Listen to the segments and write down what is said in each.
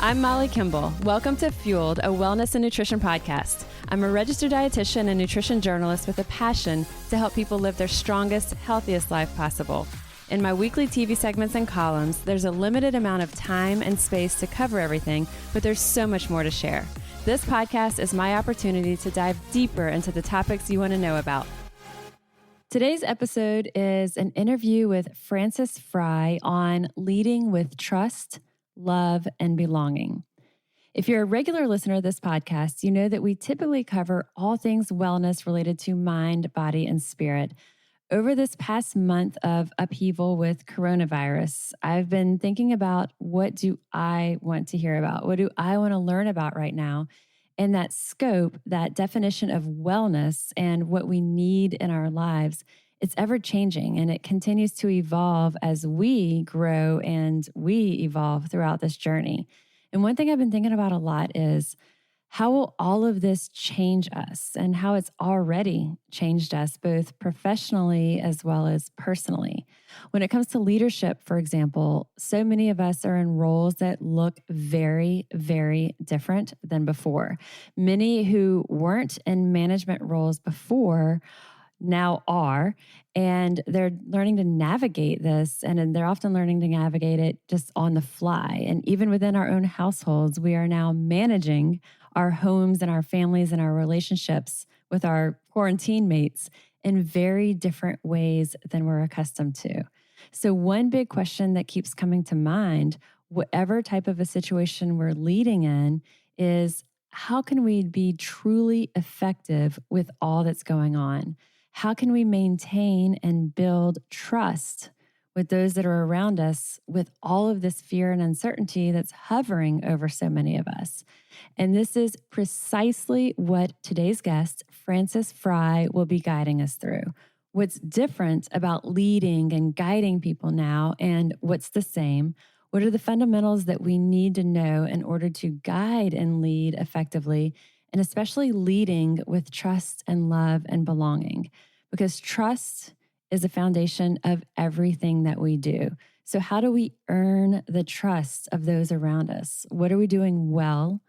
I'm Molly Kimball. Welcome to Fueled, a wellness and nutrition podcast. I'm a registered dietitian and nutrition journalist with a passion to help people live their strongest, healthiest life possible. In my weekly TV segments and columns, there's a limited amount of time and space to cover everything, but there's so much more to share. This podcast is my opportunity to dive deeper into the topics you want to know about. Today's episode is an interview with Frances Frei on leading with trust, love, and belonging. If you're a regular listener of this podcast, you know that we typically cover all things wellness related to mind, body, and spirit. Over this past month of upheaval with coronavirus, I've been thinking about what do I want to hear about? What do I want to learn about right now? And that scope, that definition of wellness and what we need in our lives, it's ever changing and it continues to evolve as we grow and we evolve throughout this journey. And one thing I've been thinking about a lot is how will all of this change us and how it's already changed us both professionally as well as personally. When it comes to leadership, for example, so many of us are in roles that look very, very different than before. Many who weren't in management roles before now are, and they're learning to navigate this, and they're often learning to navigate it just on the fly. And even within our own households, we are now managing our homes and our families and our relationships with our quarantine mates in very different ways than we're accustomed to. So one big question that keeps coming to mind, whatever type of a situation we're leading in, is how can we be truly effective with all that's going on? How can we maintain and build trust with those that are around us with all of this fear and uncertainty that's hovering over so many of us? And this is precisely what today's guest, Frances Frei, will be guiding us through. What's different about leading and guiding people now, and what's the same? What are the fundamentals that we need to know in order to guide and lead effectively, and especially leading with trust and love and belonging? Because trust is a foundation of everything that we do. So how do we earn the trust of those around us? What are we doing well?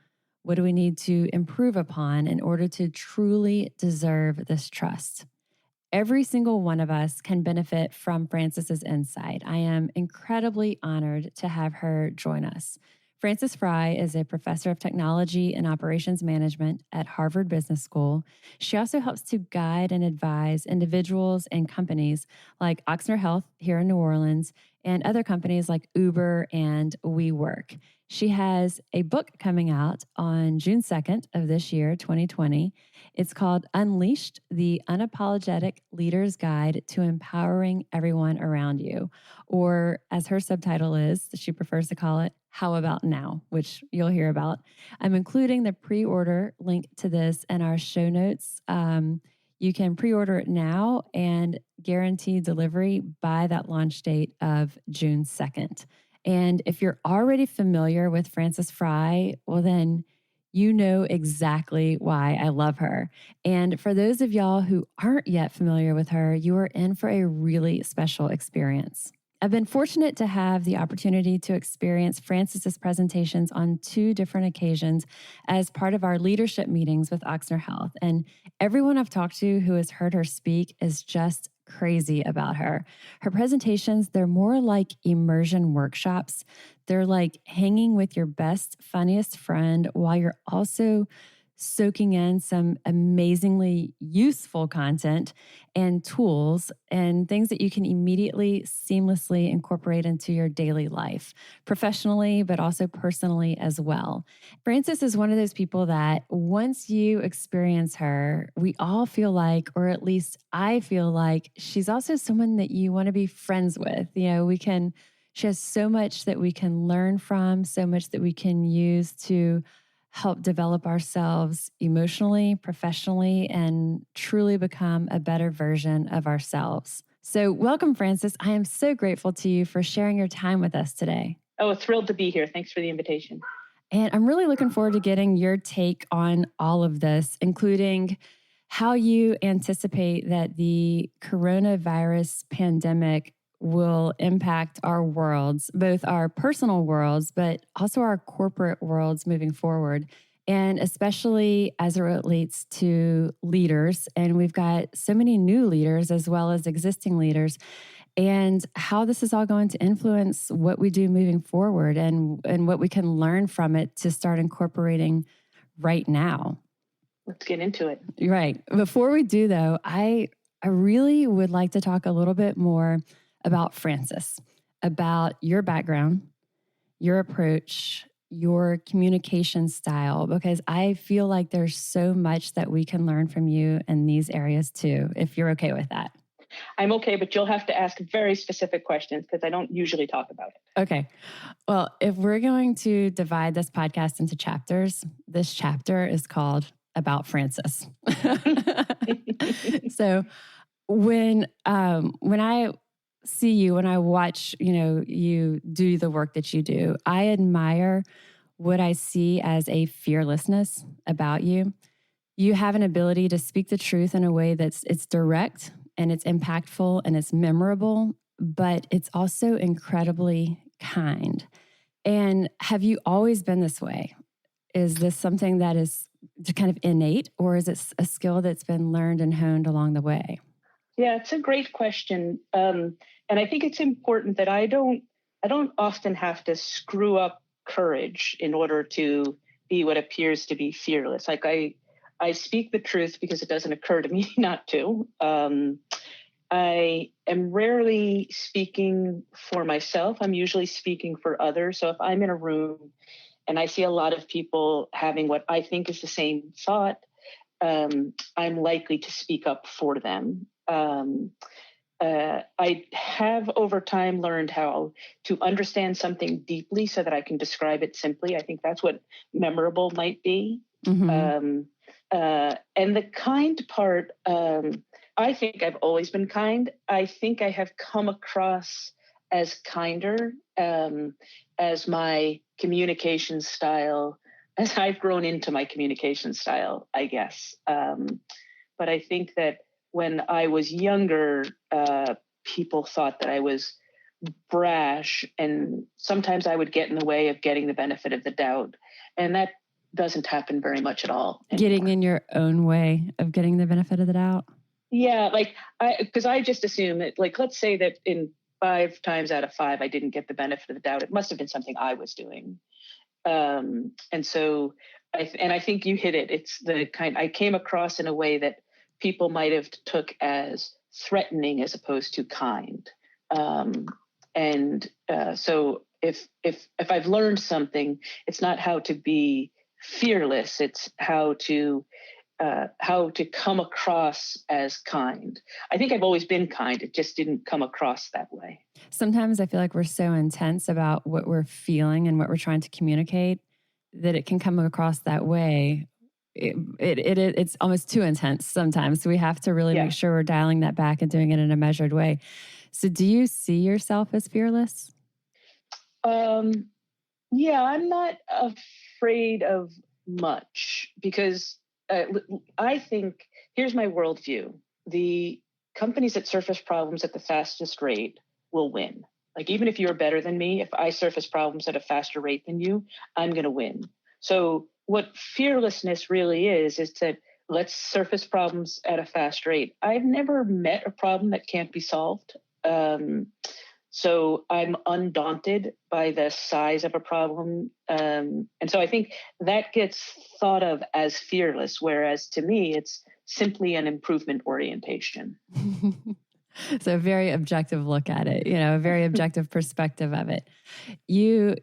What do we need to improve upon in order to truly deserve this trust? Every single one of us can benefit from Frances's insight. I am incredibly honored to have her join us. Frances Frei is a professor of technology and operations management at Harvard Business School. She also helps to guide and advise individuals and companies like Ochsner Health here in New Orleans and other companies like Uber and WeWork. She has a book coming out on June 2nd of this year, 2020. It's called Unleashed, the Unapologetic Leader's Guide to Empowering Everyone Around You. Or as her subtitle is, she prefers to call it, How About Now, which you'll hear about. I'm including the pre-order link to this in our show notes. You can pre-order it now and guarantee delivery by that launch date of June 2nd. And if you're already familiar with Frances Frei, well, then you know exactly why I love her. And for those of y'all who aren't yet familiar with her, you are in for a really special experience. I've been fortunate to have the opportunity to experience Frances's presentations on 2 different occasions as part of our leadership meetings with Ochsner Health. And everyone I've talked to who has heard her speak is just crazy about her. Her presentations, they're more like immersion workshops. They're like hanging with your best, funniest friend while you're also soaking in some amazingly useful content and tools and things that you can immediately, seamlessly incorporate into your daily life, professionally, but also personally as well. Frances is one of those people that once you experience her, we all feel like, or at least I feel like, she's also someone that you want to be friends with. She has so much that we can learn from, so much that we can use to help develop ourselves emotionally, professionally, and truly become a better version of ourselves. So welcome, Frances. I am so grateful to you for sharing your time with us today. Oh, thrilled to be here. Thanks for the invitation. And I'm really looking forward to getting your take on all of this, including how you anticipate that the coronavirus pandemic will impact our worlds, both our personal worlds, but also our corporate worlds moving forward. And especially as it relates to leaders. And we've got so many new leaders as well as existing leaders, and how this is all going to influence what we do moving forward and what we can learn from it to start incorporating right now. Let's get into it. Right. Before we do, though, I really would like to talk a little bit more about Frances, about your background, your approach, your communication style, because I feel like there's so much that we can learn from you in these areas too, if you're okay with that. I'm okay, but you'll have to ask very specific questions because I don't usually talk about it. Okay. Well, if we're going to divide this podcast into chapters, this chapter is called About Frances. So when I see you, when I watch, you do the work that you do, I admire what I see as a fearlessness about you. You have an ability to speak the truth in a way it's direct and it's impactful and it's memorable, but it's also incredibly kind. And have you always been this way? Is this something that is kind of innate, or is it a skill that's been learned and honed along the way? Yeah, it's a great question. And I think it's important that I don't often have to screw up courage in order to be what appears to be fearless. Like I speak the truth because it doesn't occur to me not to. I am rarely speaking for myself. I'm usually speaking for others. So if I'm in a room and I see a lot of people having what I think is the same thought, I'm likely to speak up for them. I have over time learned how to understand something deeply so that I can describe it simply. I think that's what memorable might be. Mm-hmm. And the kind part, I think I've always been kind. I think I have come across as kinder as my communication style, as I've grown into my communication style, I guess. But I think that when I was younger, people thought that I was brash, and sometimes I would get in the way of getting the benefit of the doubt. And that doesn't happen very much at all anymore. Getting in your own way of getting the benefit of the doubt? Yeah, because I just assume that, let's say that in 5 times out of 5, I didn't get the benefit of the doubt. It must have been something I was doing. And so, I think you hit it. It's the kind I came across in a way that people might have took as threatening as opposed to kind. So if I've learned something, it's not how to be fearless. It's how to come across as kind. I think I've always been kind. It just didn't come across that way. Sometimes I feel like we're so intense about what we're feeling and what we're trying to communicate that it can come across that way. It's almost too intense sometimes. So we have to really make sure we're dialing that back and doing it in a measured way. So do you see yourself as fearless? Yeah, I'm not afraid of much because I think, here's my worldview. The companies that surface problems at the fastest rate will win. Like, even if you're better than me, if I surface problems at a faster rate than you, I'm going to win. So what fearlessness really is that let's surface problems at a fast rate. I've never met a problem that can't be solved. So I'm undaunted by the size of a problem. And so I think that gets thought of as fearless, whereas to me, it's simply an improvement orientation. So a very objective look at it, a very objective perspective of it. You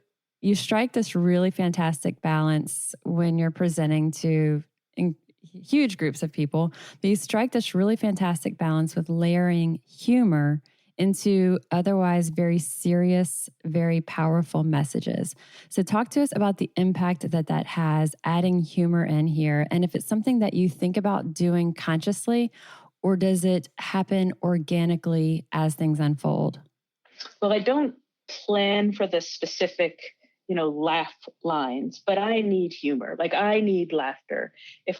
strike this really fantastic balance when you're presenting to huge groups of people, but you strike this really fantastic balance with layering humor into otherwise very serious, very powerful messages. So talk to us about the impact that has, adding humor in here, and if it's something that you think about doing consciously, or does it happen organically as things unfold? Well, I don't plan for the specific laugh lines, but I need humor. Like I need laughter. If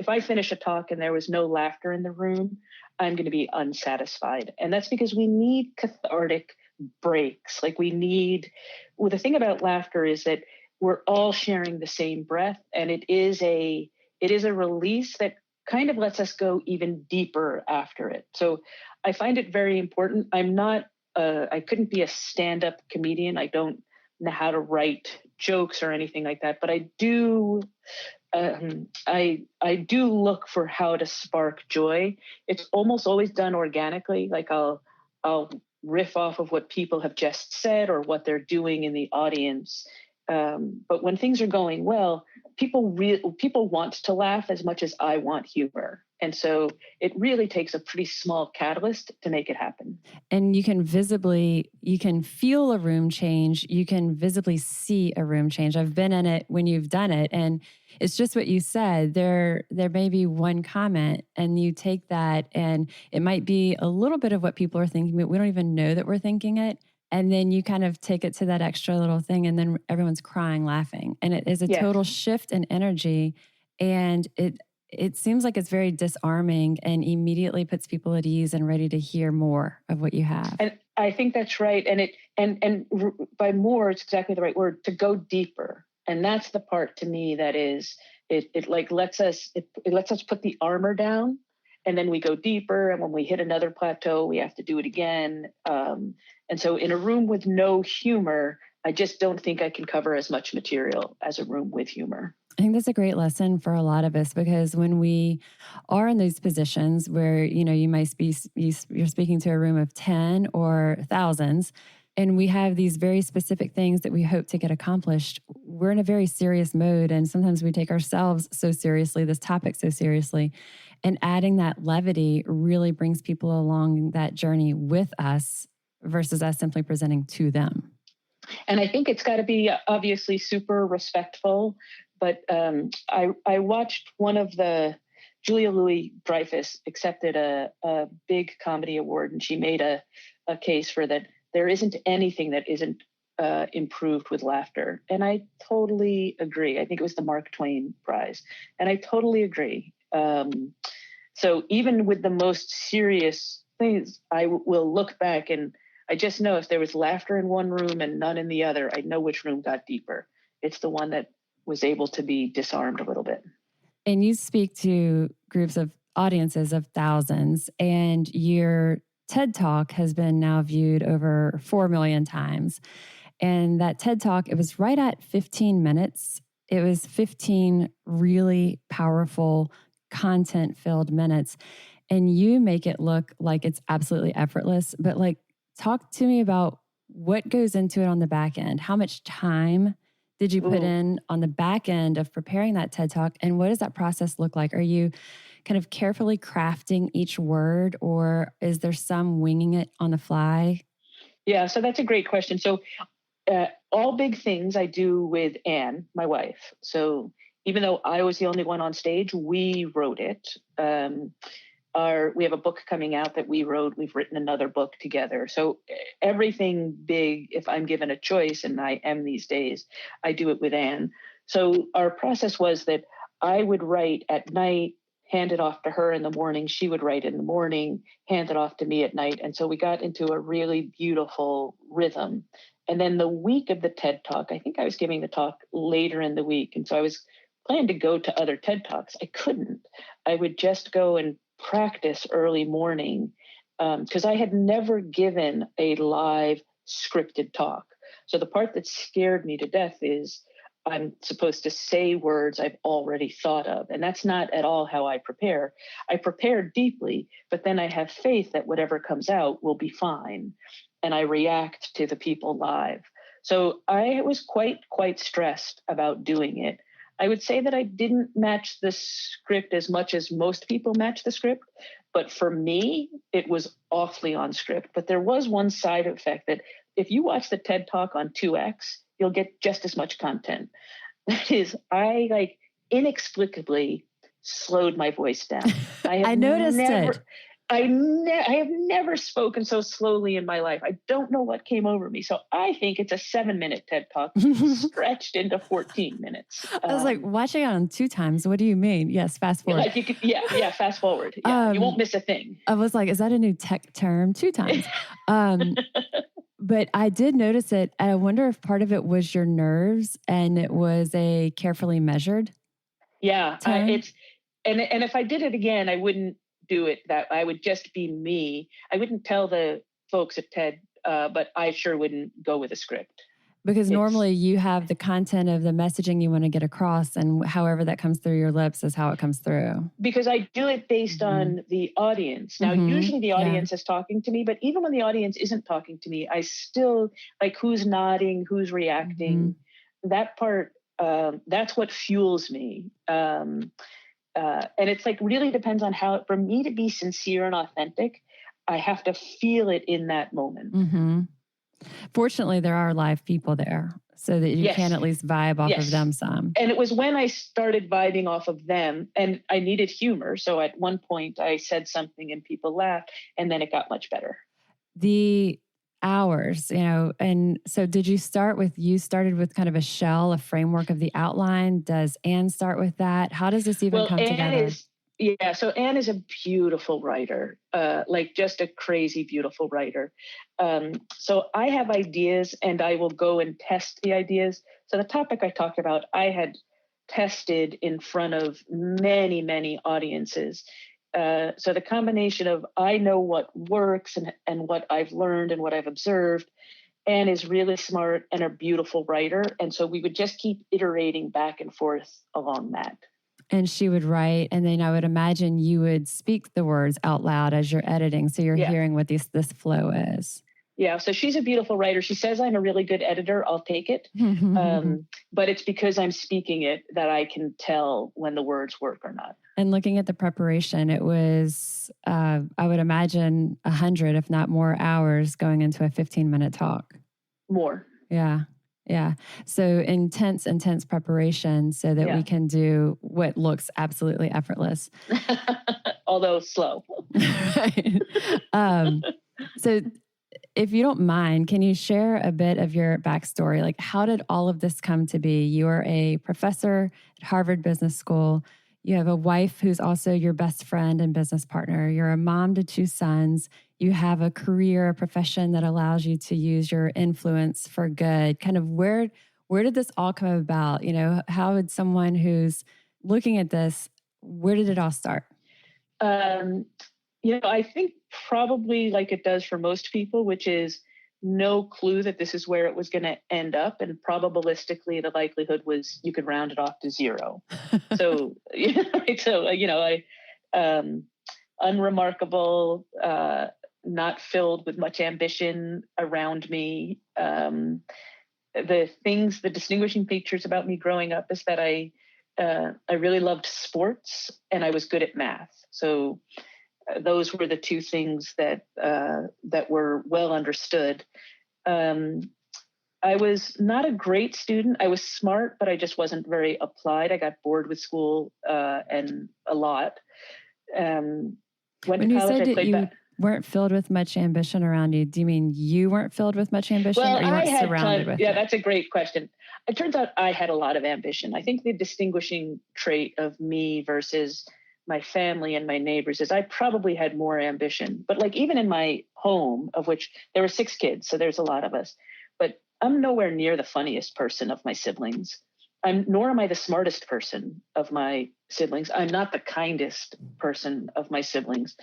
I finish a talk and there was no laughter in the room, I'm going to be unsatisfied. And that's because we need cathartic breaks. Like the thing about laughter is that we're all sharing the same breath, and it is a release that kind of lets us go even deeper after it. So I find it very important. I couldn't be a stand-up comedian. I don't know how to write jokes or anything like that, but I do look for how to spark joy. It's almost always done organically. Like I'll riff off of what people have just said or what they're doing in the audience. But when things are going well, people want to laugh as much as I want humor. And so it really takes a pretty small catalyst to make it happen. And you can feel a room change. You can visibly see a room change. I've been in it when you've done it. And it's just what you said. There may be one comment and you take that and it might be a little bit of what people are thinking, but we don't even know that we're thinking it. And then you kind of take it to that extra little thing and then everyone's crying, laughing. And it is a total shift in energy. And it seems like it's very disarming and immediately puts people at ease and ready to hear more of what you have. And I think that's right. And by more, it's exactly the right word, to go deeper. And that's the part to me that is, it lets us put the armor down, and then we go deeper. And when we hit another plateau, we have to do it again. And so in a room with no humor, I just don't think I can cover as much material as a room with humor. I think that's a great lesson for a lot of us, because when we are in those positions where, you might be, you're speaking to a room of 10 or thousands, and we have these very specific things that we hope to get accomplished, we're in a very serious mode. And sometimes we take ourselves so seriously, this topic so seriously. And adding that levity really brings people along that journey with us versus us simply presenting to them. And I think it's got to be obviously super respectful. But I watched one of the Julia Louis-Dreyfus accepted a big comedy award, and she made a case for that there isn't anything that isn't improved with laughter. And I totally agree. I think it was the Mark Twain Prize. And I totally agree. So even with the most serious things, I will look back and I just know if there was laughter in one room and none in the other, I know which room got deeper. It's the one that was able to be disarmed a little bit. And you speak to groups of audiences of thousands, and your TED Talk has been now viewed over 4 million times. And that TED Talk, it was right at 15 minutes. It was 15 really powerful, content-filled minutes. And you make it look like it's absolutely effortless. But talk to me about what goes into it on the back end. How much time did you put in on the back end of preparing that TED Talk? And what does that process look like? Are you kind of carefully crafting each word, or is there some winging it on the fly? Yeah, so that's a great question. So all big things I do with Anne, my wife. So even though I was the only one on stage, we wrote it. We have a book coming out that we wrote. We've written another book together. So everything big, if I'm given a choice, and I am these days, I do it with Anne. So our process was that I would write at night, hand it off to her in the morning. She would write in the morning, hand it off to me at night. And so we got into a really beautiful rhythm. And then the week of the TED Talk, I think I was giving the talk later in the week. And so I was planning to go to other TED Talks. I couldn't. I would just go and practice early morning because I had never given a live scripted talk. So the part that scared me to death is I'm supposed to say words I've already thought of. And that's not at all how I prepare. I prepare deeply, but then I have faith that whatever comes out will be fine. And I react to the people live. So I was quite stressed about doing it. I would say that I didn't match the script as much as most people match the script. But for me, it was awfully on script. But there was one side effect that if you watch the TED Talk on 2X, you'll get just as much content. That is, I inexplicably slowed my voice down. I noticed it. I have never spoken so slowly in my life. I don't know what came over me. So I think it's a 7-minute TED Talk stretched into 14 minutes. I was like, watching it on 2 times. What do you mean? Yes, fast forward. Like you could, yeah, fast forward. Yeah, you won't miss a thing. I was like, is that a new tech term? 2 times. But I did notice it. I wonder if part of it was your nerves and it was a carefully measured. Yeah, and if I did it again, I wouldn't do it that. I would just be me. I wouldn't tell the folks at TED, but I sure wouldn't go with a script. Because normally you have the content of the messaging you want to get across, and however that comes through your lips is how it comes through. Because I do it based on the audience. Now, usually the audience is talking to me, but even when the audience isn't talking to me, I still like who's nodding, who's reacting. That part, that's what fuels me. And it's like really depends on how, for me to be sincere and authentic, I have to feel it in that moment. Fortunately, there are live people there so that you can at least vibe off of them some. And it was when I started vibing off of them and I needed humor. So at one point I said something and people laughed and then it got much better. The hours, and so did you started with kind of a shell, a framework of the outline? Does Anne start with that? How does this even come together? So Anne is a beautiful writer, like just a crazy beautiful writer. So I have ideas and I will go and test the ideas. So the topic I talked about, I had tested in front of many, many audiences. So the combination of I know what works and what I've learned and what I've observed. Anne is really smart and a beautiful writer. And so we would just keep iterating back and forth along that. And she would write, and then I would imagine you would speak the words out loud as you're editing. So you're hearing what this flow is. Yeah, so she's a beautiful writer. She says I'm a really good editor. I'll take it. But it's because I'm speaking it that I can tell when the words work or not. And looking at the preparation, it was, I would imagine 100, if not more hours going into a 15-minute talk. More. Yeah. So intense preparation so that we can do what looks absolutely effortless. Although slow. So if you don't mind, can you share a bit of your backstory? Like, how did all of this come to be? You are a professor at Harvard Business School. You have a wife who's also your best friend and business partner. You're a mom to 2 sons. You have a career, a profession that allows you to use your influence for good. Kind of where did this all come about? How would someone who's looking at this, where did it all start? I think probably like it does for most people, which is no clue that this is where it was going to end up. And probabilistically, the likelihood was you could round it off to 0. So, unremarkable, not filled with much ambition around me. The distinguishing features about me growing up is that I really loved sports and I was good at math. So those were the 2 things that were well understood. I was not a great student. I was smart, but I just wasn't very applied. I got bored with school and a lot. When you said that you weren't filled with much ambition around you, do you mean you weren't filled with much ambition, or you weren't surrounded with it? Yeah, that's a great question. It turns out I had a lot of ambition. I think the distinguishing trait of me versus my family and my neighbors is I probably had more ambition. But like even in my home, of which there were 6 kids, so there's a lot of us, but I'm nowhere near the funniest person of my siblings. Nor am I the smartest person of my siblings. I'm not the kindest person of my siblings.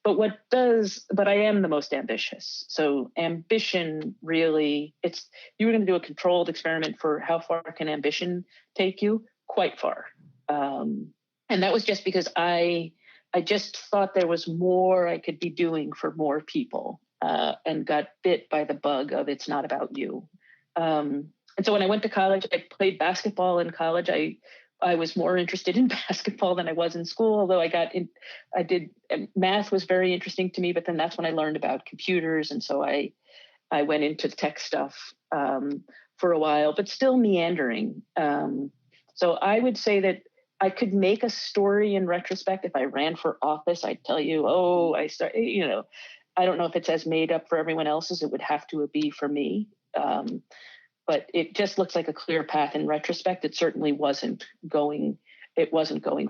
But I am the most ambitious. So ambition really, you were going to do a controlled experiment for how far can ambition take you? Quite far. And that was just because I just thought there was more I could be doing for more people, and got bit by the bug of it's not about you. And so when I went to college, I played basketball in college. I was more interested in basketball than I was in school, although math was very interesting to me, but then that's when I learned about computers. And so I went into tech stuff for a while, but still meandering. So I would say that I could make a story in retrospect. If I ran for office, I'd tell you, I don't know if it's as made up for everyone else as it would have to be for me. But it just looks like a clear path in retrospect. It certainly wasn't going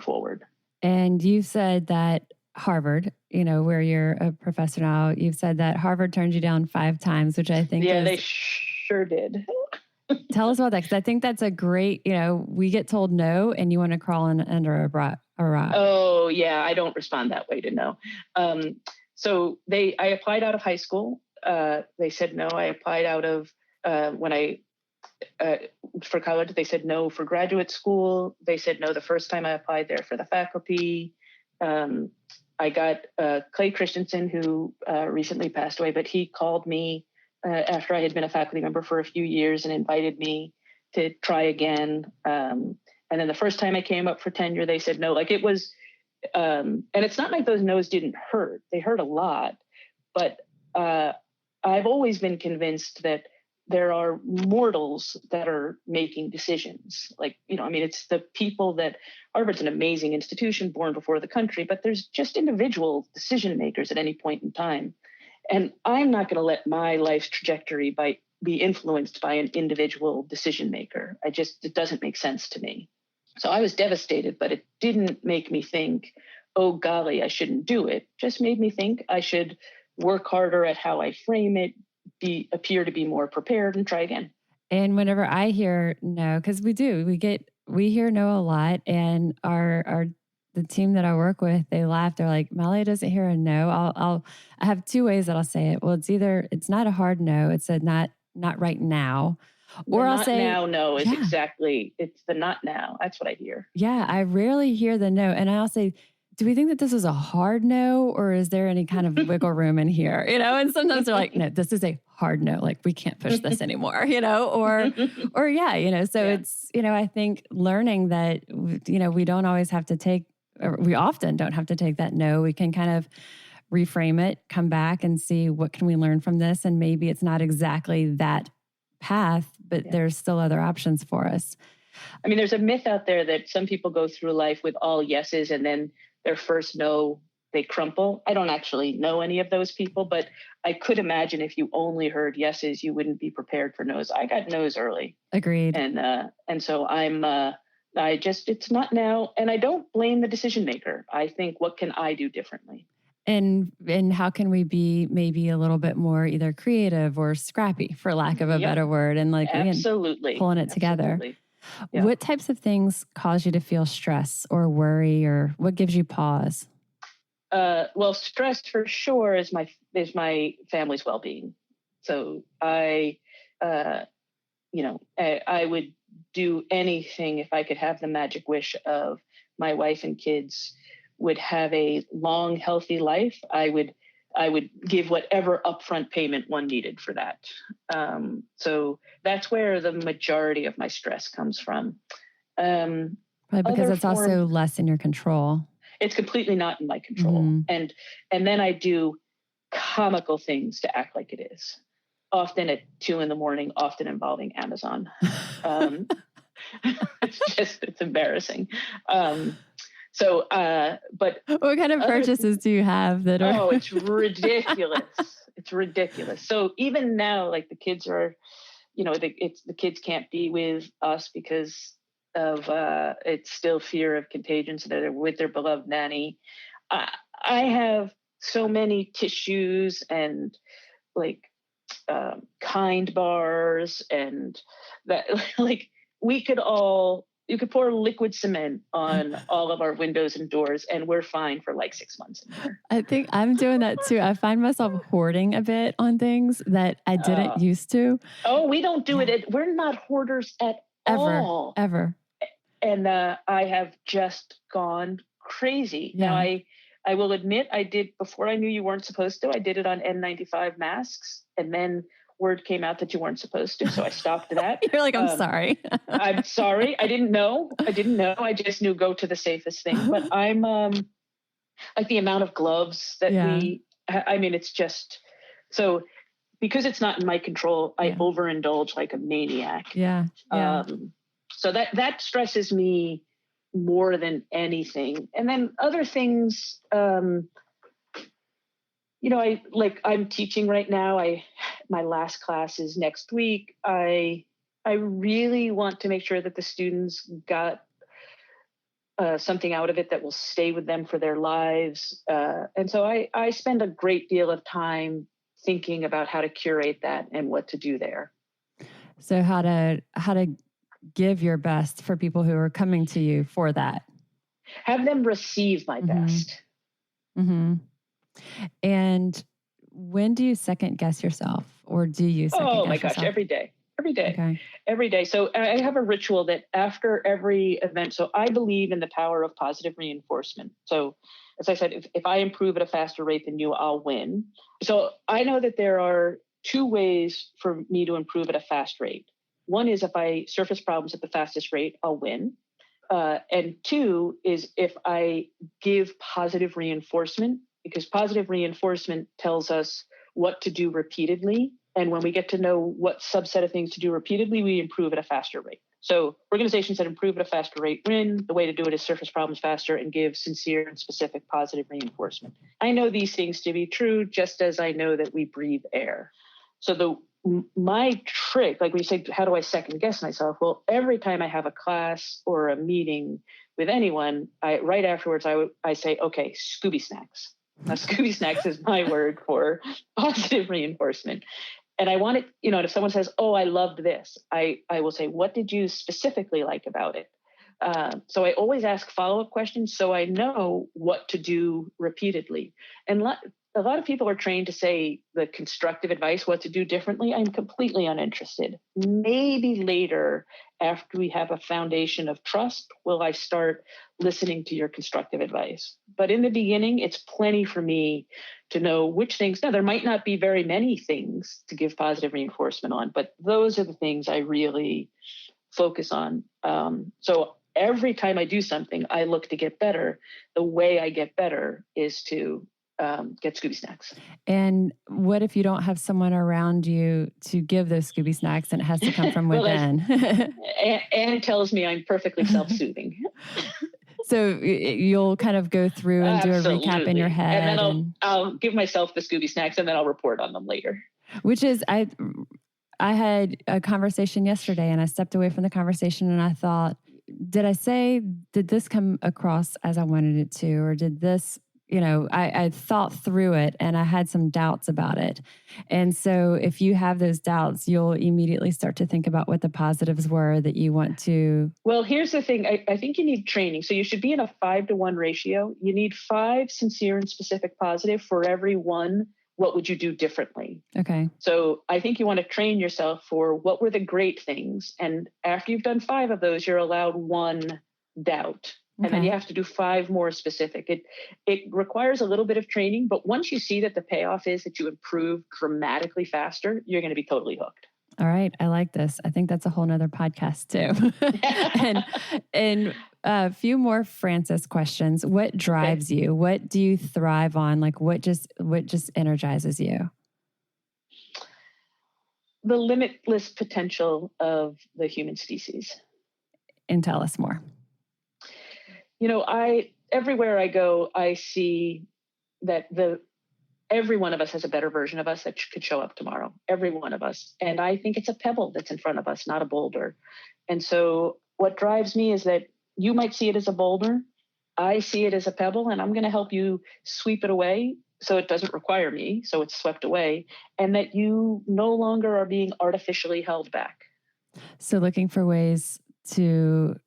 forward. And you said that Harvard, where you're a professor now, you've said that Harvard turned you down 5 times, which I think they sure did. Tell us about that, because I think that's a great, we get told no and you want to crawl in under a rock. Oh, yeah. I don't respond that way to no. So I applied out of high school. They said no. I applied out of for college. They said no. For graduate school, they said no the first time I applied there for the faculty. I got Clay Christensen, who recently passed away, but he called me after I had been a faculty member for a few years and invited me to try again. And then the first time I came up for tenure, they said no. Like it was, and it's not like those no's didn't hurt. They hurt a lot. But I've always been convinced that there are mortals that are making decisions. Like, it's the people that Harvard's an amazing institution born before the country, but there's just individual decision makers at any point in time. And I'm not going to let my life's trajectory be influenced by an individual decision maker. It doesn't make sense to me. So I was devastated, but it didn't make me think, oh, golly, I shouldn't do it. Just made me think I should work harder at how I frame it, appear to be more prepared, and try again. And whenever I hear no, because we hear no a lot, and the team that I work with, they laugh. They're like, Malia doesn't hear a no. I have 2 ways that I'll say it. Well, it's not a hard no. It's a not right now. Or I'll say now no is exactly, it's the not now. That's what I hear. Yeah, I rarely hear the no. And I'll say, do we think that this is a hard no, or is there any kind of wiggle room in here? And sometimes they're like, no, this is a hard no. Like, we can't push this anymore, or yeah, so it's, I think learning that, we don't always have to take, or we often don't have to take that no. We can kind of reframe it, come back and see what can we learn from this. And maybe it's not exactly that path, but there's still other options for us. I mean, there's a myth out there that some people go through life with all yeses, and then their first no, they crumple. I don't actually know any of those people, but I could imagine if you only heard yeses, you wouldn't be prepared for no's. I got no's early. Agreed. And so it's not now. And I don't blame the decision maker. I think, what can I do differently? And how can we be maybe a little bit more either creative or scrappy, for lack of a better word, and absolutely pulling it together. Yeah. What types of things cause you to feel stress or worry, or what gives you pause? Well, stress for sure is my family's well-being. So I would do anything if I could have the magic wish of my wife and kids would have a long, healthy life. I would give whatever upfront payment one needed for that. So that's where the majority of my stress comes from. Probably because it's also less in your control. It's completely not in my control. Mm-hmm. And then I do comical things to act like it is. Often at 2 a.m, often involving Amazon. It's embarrassing. But what kind of purchases do you have that are? Oh, it's ridiculous. It's ridiculous. So even now, like, the kids are, the kids can't be with us because of it's still fear of contagion. So they're with their beloved nanny. I have so many tissues and kind bars, and that you could pour liquid cement on all of our windows and doors, and we're fine for 6 months in here. I think I'm doing that too. I find myself hoarding a bit on things that I didn't used to. Oh, we don't do it. We're not hoarders at all. Ever. And I have just gone crazy. Yeah. Now, I will admit, I did, before I knew you weren't supposed to, I did it on N95 masks, and then word came out that you weren't supposed to, so I stopped that. You're like, I'm sorry. I'm sorry. I didn't know. I just knew go to the safest thing. But I'm the amount of gloves that it's just, so because it's not in my control, I overindulge like a maniac. Yeah. So that stresses me more than anything. And then other things, I'm teaching right now. My last class is next week. I really want to make sure that the students got something out of it that will stay with them for their lives. And so I spend a great deal of time thinking about how to curate that and what to do there. So how to give your best for people who are coming to you for that. Have them receive my best. Mm-hmm. And when do you second guess yourself, or do you second guess yourself? Oh my gosh, every day. Okay. Every day. So I have a ritual that after every event, so I believe in the power of positive reinforcement. So as I said, if I improve at a faster rate than you, I'll win. So I know that there are two ways for me to improve at a fast rate. One is if I surface problems at the fastest rate, I'll win. And two is if I give positive reinforcement, because positive reinforcement tells us what to do repeatedly. And when we get to know what subset of things to do repeatedly, we improve at a faster rate. So organizations that improve at a faster rate win. The way to do it is surface problems faster and give sincere and specific positive reinforcement. I know these things to be true, just as I know that we breathe air. So my trick, like when you say, how do I second guess myself? Well, every time I have a class or a meeting with anyone, right afterwards, I say, okay, Scooby Snacks. Now, Scooby Snacks is my word for positive reinforcement. And I want it, if someone says, oh, I loved this, I will say, what did you specifically like about it? So I always ask follow-up questions so I know what to do repeatedly. And a lot of people are trained to say the constructive advice, what to do differently. I'm completely uninterested. Maybe later, after we have a foundation of trust, will I start listening to your constructive advice. But in the beginning, it's plenty for me to know which things. Now, there might not be very many things to give positive reinforcement on, but those are the things I really focus on. So every time I do something, I look to get better. The way I get better is to get Scooby Snacks. And what if you don't have someone around you to give those Scooby Snacks and it has to come from within? Anne tells me I'm perfectly self-soothing. So you'll kind of go through and Absolutely. Do a recap in your head. And then I'll give myself the Scooby Snacks and then I'll report on them later. Which is, I had a conversation yesterday and I stepped away from the conversation and I thought, did this come across as I wanted it to, or did this, I thought through it and I had some doubts about it. And so if you have those doubts, you'll immediately start to think about what the positives were that you want to. Well, here's the thing. I think you need training. So you should be in a 5-to-1 ratio. You need 5 sincere and specific positive for every 1. What would you do differently? Okay. So I think you want to train yourself for what were the great things. And after you've done 5 of those, you're allowed 1 doubt. And then you have to do 5 more specific. It requires a little bit of training, but once you see that the payoff is that you improve dramatically faster, you're going to be totally hooked. All right. I like this. I think that's a whole nother podcast too. and a few more Frances questions. What drives you? What do you thrive on? Like what just energizes you? The limitless potential of the human species. And tell us more. Everywhere I go, I see that every one of us has a better version of us that could show up tomorrow. Every one of us. And I think it's a pebble that's in front of us, not a boulder. And so what drives me is that you might see it as a boulder. I see it as a pebble, and I'm going to help you sweep it away so it doesn't require me, so it's swept away, and that you no longer are being artificially held back. So looking for ways to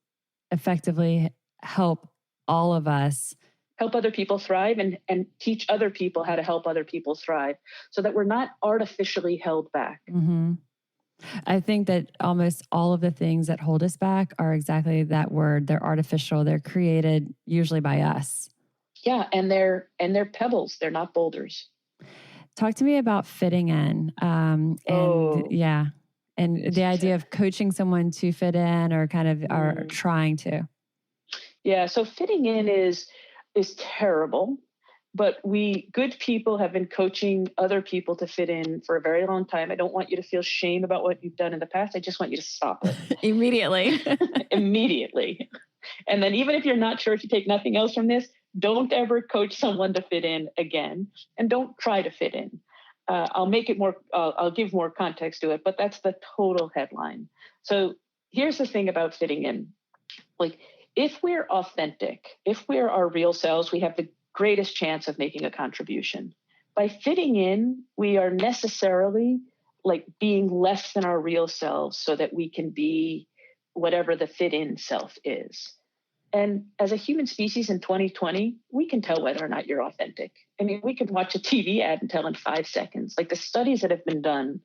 effectively help all of us help other people thrive and teach other people how to help other people thrive so that we're not artificially held back. Mm-hmm. I think that almost all of the things that hold us back are exactly that word. They're artificial. They're created usually by us. Yeah. And they're pebbles. They're not boulders. Talk to me about fitting in. And the idea of coaching someone to fit in or kind of are trying to. Yeah. So fitting in is terrible, but good people have been coaching other people to fit in for a very long time. I don't want you to feel shame about what you've done in the past. I just want you to stop it. Immediately. Immediately. And then even if you're not sure, if you take nothing else from this, don't ever coach someone to fit in again, and don't try to fit in. I'll give more context to it, but that's the total headline. So here's the thing about fitting in. Like, if we're authentic, if we're our real selves, we have the greatest chance of making a contribution. By fitting in, we are necessarily like being less than our real selves so that we can be whatever the fit in self is. And as a human species in 2020, we can tell whether or not you're authentic. I mean, we can watch a TV ad and tell in 5 seconds, like the studies that have been done.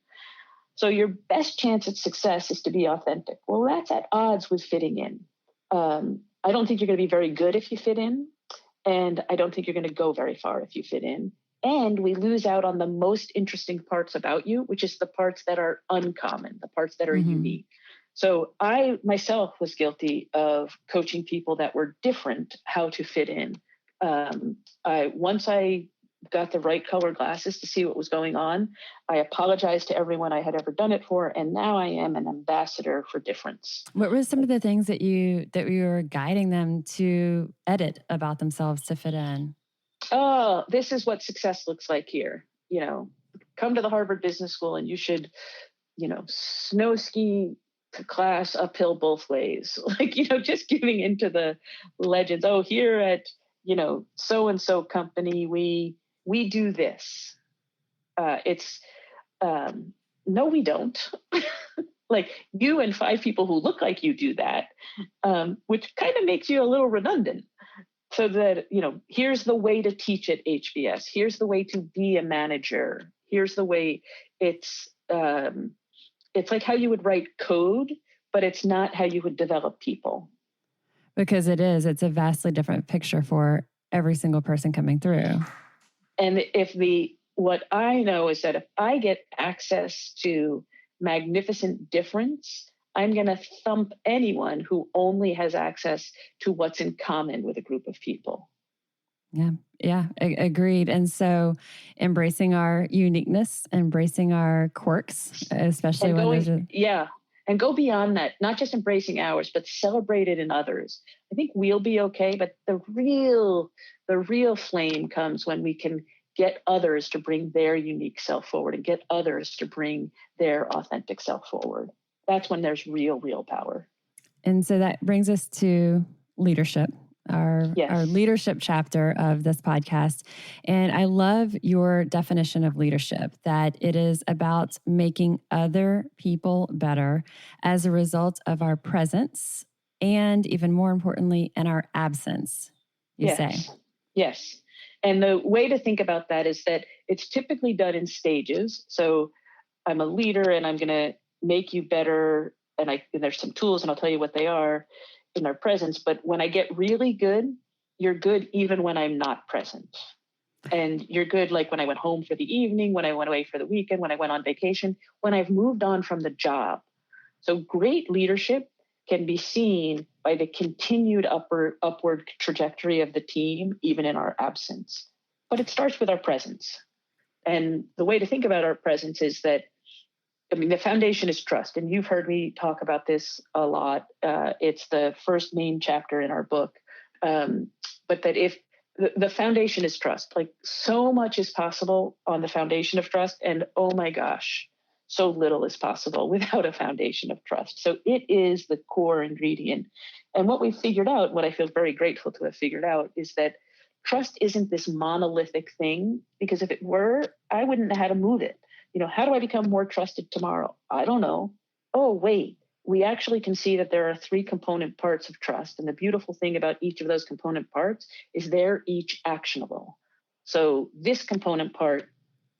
So your best chance at success is to be authentic. Well, that's at odds with fitting in. I don't think you're going to be very good if you fit in. And I don't think you're going to go very far if you fit in. And we lose out on the most interesting parts about you, which is the parts that are uncommon, the parts that are unique. So I myself was guilty of coaching people that were different how to fit in. Once I got the right color glasses to see what was going on, I apologized to everyone I had ever done it for, and now I am an ambassador for difference. What were some of the things that you were guiding them to edit about themselves to fit in? Oh, this is what success looks like here. You know, come to the Harvard Business School and you should, snow ski to class uphill both ways. Like, just giving into the legends. Oh, here at, so-and-so company, we do this. No, we don't. Like, you and 5 people who look like you do that, which kind of makes you a little redundant. So that, here's the way to teach at HBS. Here's the way to be a manager. Here's the way. It's like how you would write code, but it's not how you would develop people. Because it's a vastly different picture for every single person coming through. And what I know is that if I get access to magnificent difference, I'm going to thump anyone who only has access to what's in common with a group of people. Yeah, agreed. And so embracing our uniqueness, embracing our quirks, especially and go beyond that, not just embracing ours, but celebrate it in others. I think we'll be okay, but the real flame comes when we can get others to bring their unique self forward and get others to bring their authentic self forward. That's when there's real power. And so that brings us to leadership, our leadership chapter of this podcast. And I love your definition of leadership, that it is about making other people better as a result of our presence and, even more importantly, in our absence, you say. Yes. And the way to think about that is that it's typically done in stages. So I'm a leader and I'm going to make you better. And there's some tools, and I'll tell you what they are in our presence. But when I get really good, you're good even when I'm not present. And you're good like when I went home for the evening, when I went away for the weekend, when I went on vacation, when I've moved on from the job. So great leadership can be seen by the continued upward trajectory of the team, even in our absence. But it starts with our presence. And the way to think about our presence is that, the foundation is trust. And you've heard me talk about this a lot. It's the first main chapter in our book. But that if the foundation is trust, like so much is possible on the foundation of trust. And oh my gosh, so little is possible without a foundation of trust. So it is the core ingredient. And what we figured out, what I feel very grateful to have figured out, is that trust isn't this monolithic thing, because if it were, I wouldn't know how to move it. How do I become more trusted tomorrow? I don't know. Oh, wait, we actually can see that there are 3 component parts of trust. And the beautiful thing about each of those component parts is they're each actionable. So this component part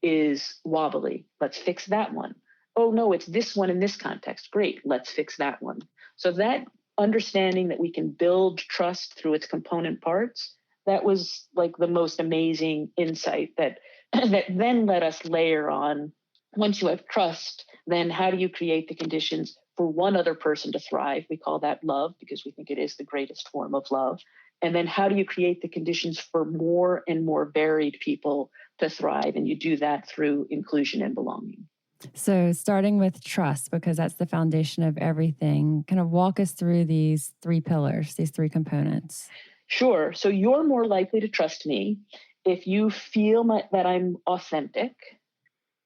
is wobbly. Let's fix that one. Oh, no, it's this one in this context. Great, let's fix that one. So that understanding that we can build trust through its component parts, that was like the most amazing insight that then let us layer on. Once you have trust, then how do you create the conditions for one other person to thrive? We call that love, because we think it is the greatest form of love. And then how do you create the conditions for more and more varied people to thrive? And you do that through inclusion and belonging. So starting with trust, because that's the foundation of everything, kind of walk us through these three pillars, these three components. Sure. So you're more likely to trust me if you feel that I'm authentic,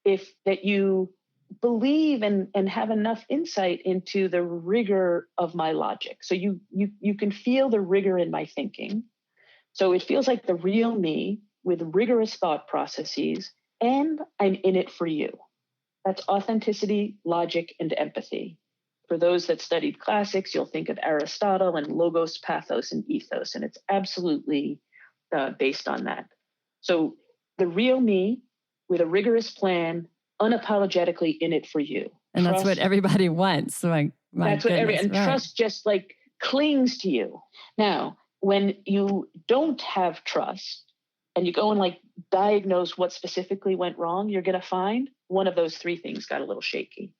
if that you believe and have enough insight into the rigor of my logic. So you can feel the rigor in my thinking. So it feels like the real me with rigorous thought processes, and I'm in it for you. That's authenticity, logic, and empathy. For those that studied classics, you'll think of Aristotle and logos, pathos, and ethos, and it's absolutely based on that. So the real me with a rigorous plan, unapologetically in it for you. And trust, that's what everybody wants. So that's what and right. Trust just like clings to you. Now, when you don't have trust and you go and like diagnose what specifically went wrong, you're going to find one of those three things got a little shaky.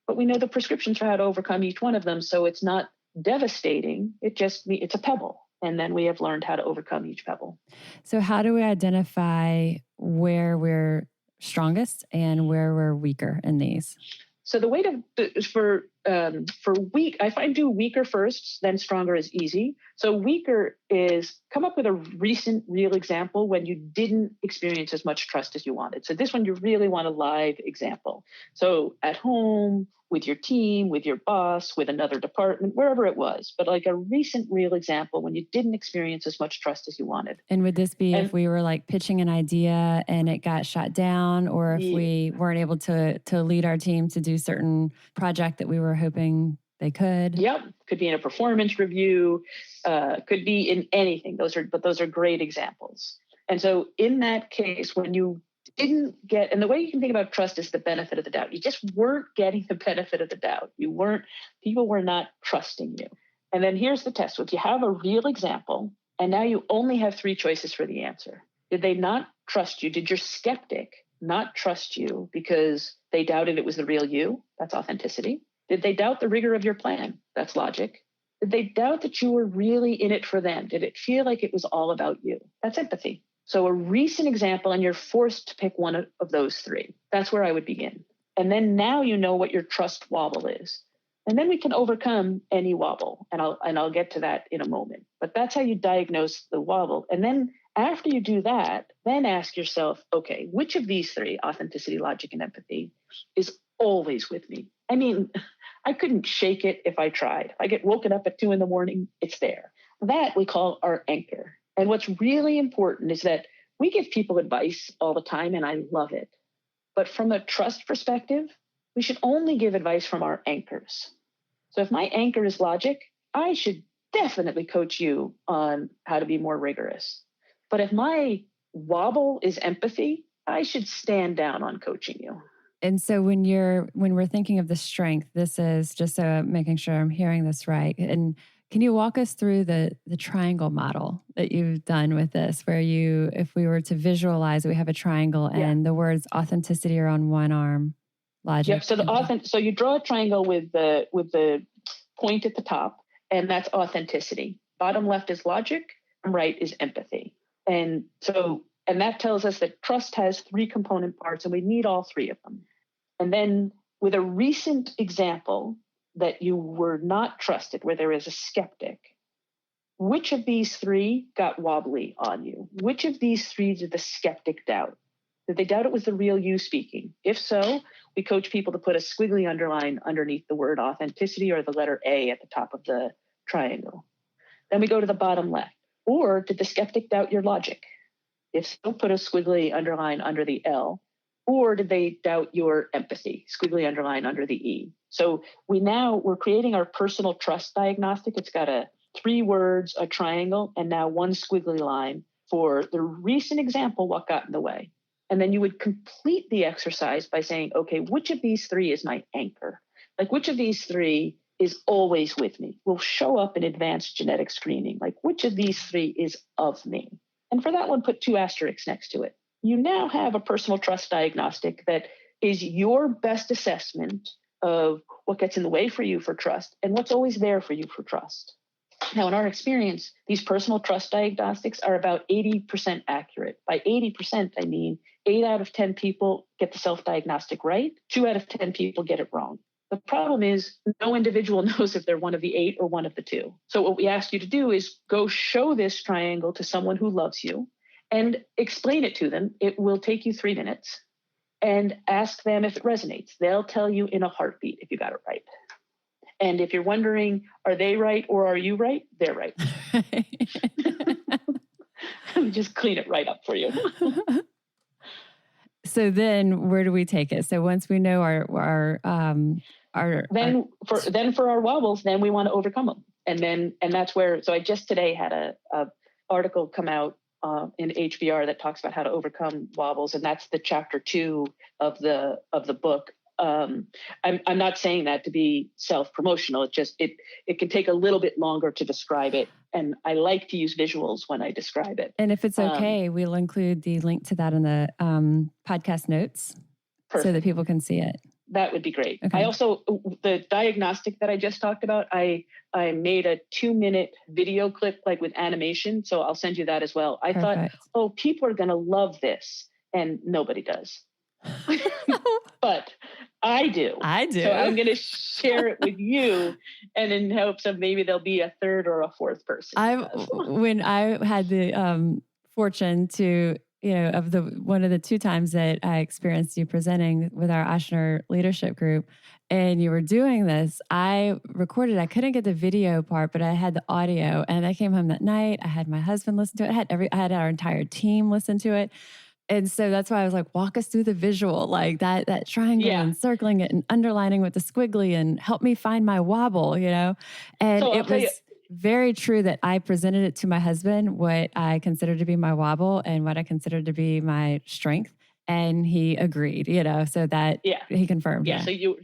But we know the prescriptions for how to overcome each one of them. So it's not devastating. It's a pebble. And then we have learned how to overcome each pebble. So how do we identify where we're strongest and where we're weaker in these? So the way for weak, I find do weaker first, then stronger is easy. So weaker is come up with a recent real example when you didn't experience as much trust as you wanted. So this one, you really want a live example. So at home, with your team, with your boss, with another department, wherever it was, but like a recent real example when you didn't experience as much trust as you wanted. And would this be if we were like pitching an idea and it got shot down, or if we weren't able to lead our team to do certain project that we were hoping they could? Yep. Could be in a performance review, could be in anything. Those are great examples. And so in that case, when you didn't get, and the way you can think about trust is the benefit of the doubt. You just weren't getting the benefit of the doubt. People were not trusting you. And then here's the test. So if you have a real example, and now you only have three choices for the answer. Did they not trust you? Did your skeptic not trust you because they doubted it was the real you? That's authenticity. Did they doubt the rigor of your plan? That's logic. Did they doubt that you were really in it for them? Did it feel like it was all about you? That's empathy. So a recent example, and you're forced to pick one of those three. That's where I would begin. And then now you know what your trust wobble is. And then we can overcome any wobble. And I'll get to that in a moment. But that's how you diagnose the wobble. And then after you do that, then ask yourself, okay, which of these three, authenticity, logic, and empathy, is always with me? I mean, I couldn't shake it if I tried. If I get woken up at 2 a.m, it's there. That we call our anchor. And what's really important is that we give people advice all the time, and I love it. But from a trust perspective, we should only give advice from our anchors. So if my anchor is logic, I should definitely coach you on how to be more rigorous. But if my wobble is empathy, I should stand down on coaching you. And so when we're thinking of the strength, this is just so making sure I'm hearing this right. And can you walk us through the triangle model that you've done with this, where if we were to visualize, we have a triangle and the words authenticity are on one arm, logic. Yep. So you draw a triangle with the point at the top, and that's authenticity. Bottom left is logic, and right is empathy. And that tells us that trust has three component parts, and we need all three of them. And then with a recent example that you were not trusted, where there is a skeptic, which of these three got wobbly on you? Which of these three did the skeptic doubt? Did they doubt it was the real you speaking? If so, we coach people to put a squiggly underline underneath the word authenticity or the letter A at the top of the triangle. Then we go to the bottom left. Or did the skeptic doubt your logic? If so, put a squiggly underline under the L. Or did they doubt your empathy? Squiggly underline under the E. So we're creating our personal trust diagnostic. It's got 3 words, a triangle, and now 1 squiggly line for the recent example, what got in the way. And then you would complete the exercise by saying, okay, which of these 3 is my anchor? Like, which of these 3 is always with me? Will show up in advanced genetic screening. Like, which of these 3 is of me? And for that one, put 2 asterisks next to it. You now have a personal trust diagnostic that is your best assessment of what gets in the way for you for trust and what's always there for you for trust. Now, in our experience, these personal trust diagnostics are about 80% accurate. By 80%, I mean 8 out of 10 people get the self-diagnostic right, 2 out of 10 people get it wrong. The problem is no individual knows if they're one of the 8 or one of the 2. So what we ask you to do is go show this triangle to someone who loves you and explain it to them. It will take you 3 minutes, and ask them if it resonates. They'll tell you in a heartbeat if you got it right. And if you're wondering, are they right or are you right? They're right. Just clean it right up for you. So then where do we take it? So once we know for our wobbles, then we want to overcome them. And that's where, so I just today had a article come out in HBR that talks about how to overcome wobbles. And that's the chapter 2 of the book. I'm not saying that to be self-promotional. It can take a little bit longer to describe it. And I like to use visuals when I describe it. And if it's okay, we'll include the link to that in the podcast notes. Perfect. So that people can see it. That would be great. Okay. I also, the diagnostic that I just talked about, I made a 2-minute video clip like with animation. So I'll send you that as well. I thought, people are going to love this. And nobody does. But I do. So I'm going to share it with you, and in hopes of maybe there'll be a 3rd or a 4th person. When I had the fortune to, one of the 2 times that I experienced you presenting with our Ochsner leadership group, and you were doing this, I recorded. I couldn't get the video part, but I had the audio. And I came home that night. I had my husband listen to it. I had our entire team listen to it. And so that's why I was like, walk us through the visual, like that triangle and circling it and underlining with the squiggly and help me find my wobble, And so it was very true that I presented it to my husband, what I considered to be my wobble and what I considered to be my strength. And he agreed, so that he confirmed. Yeah. So he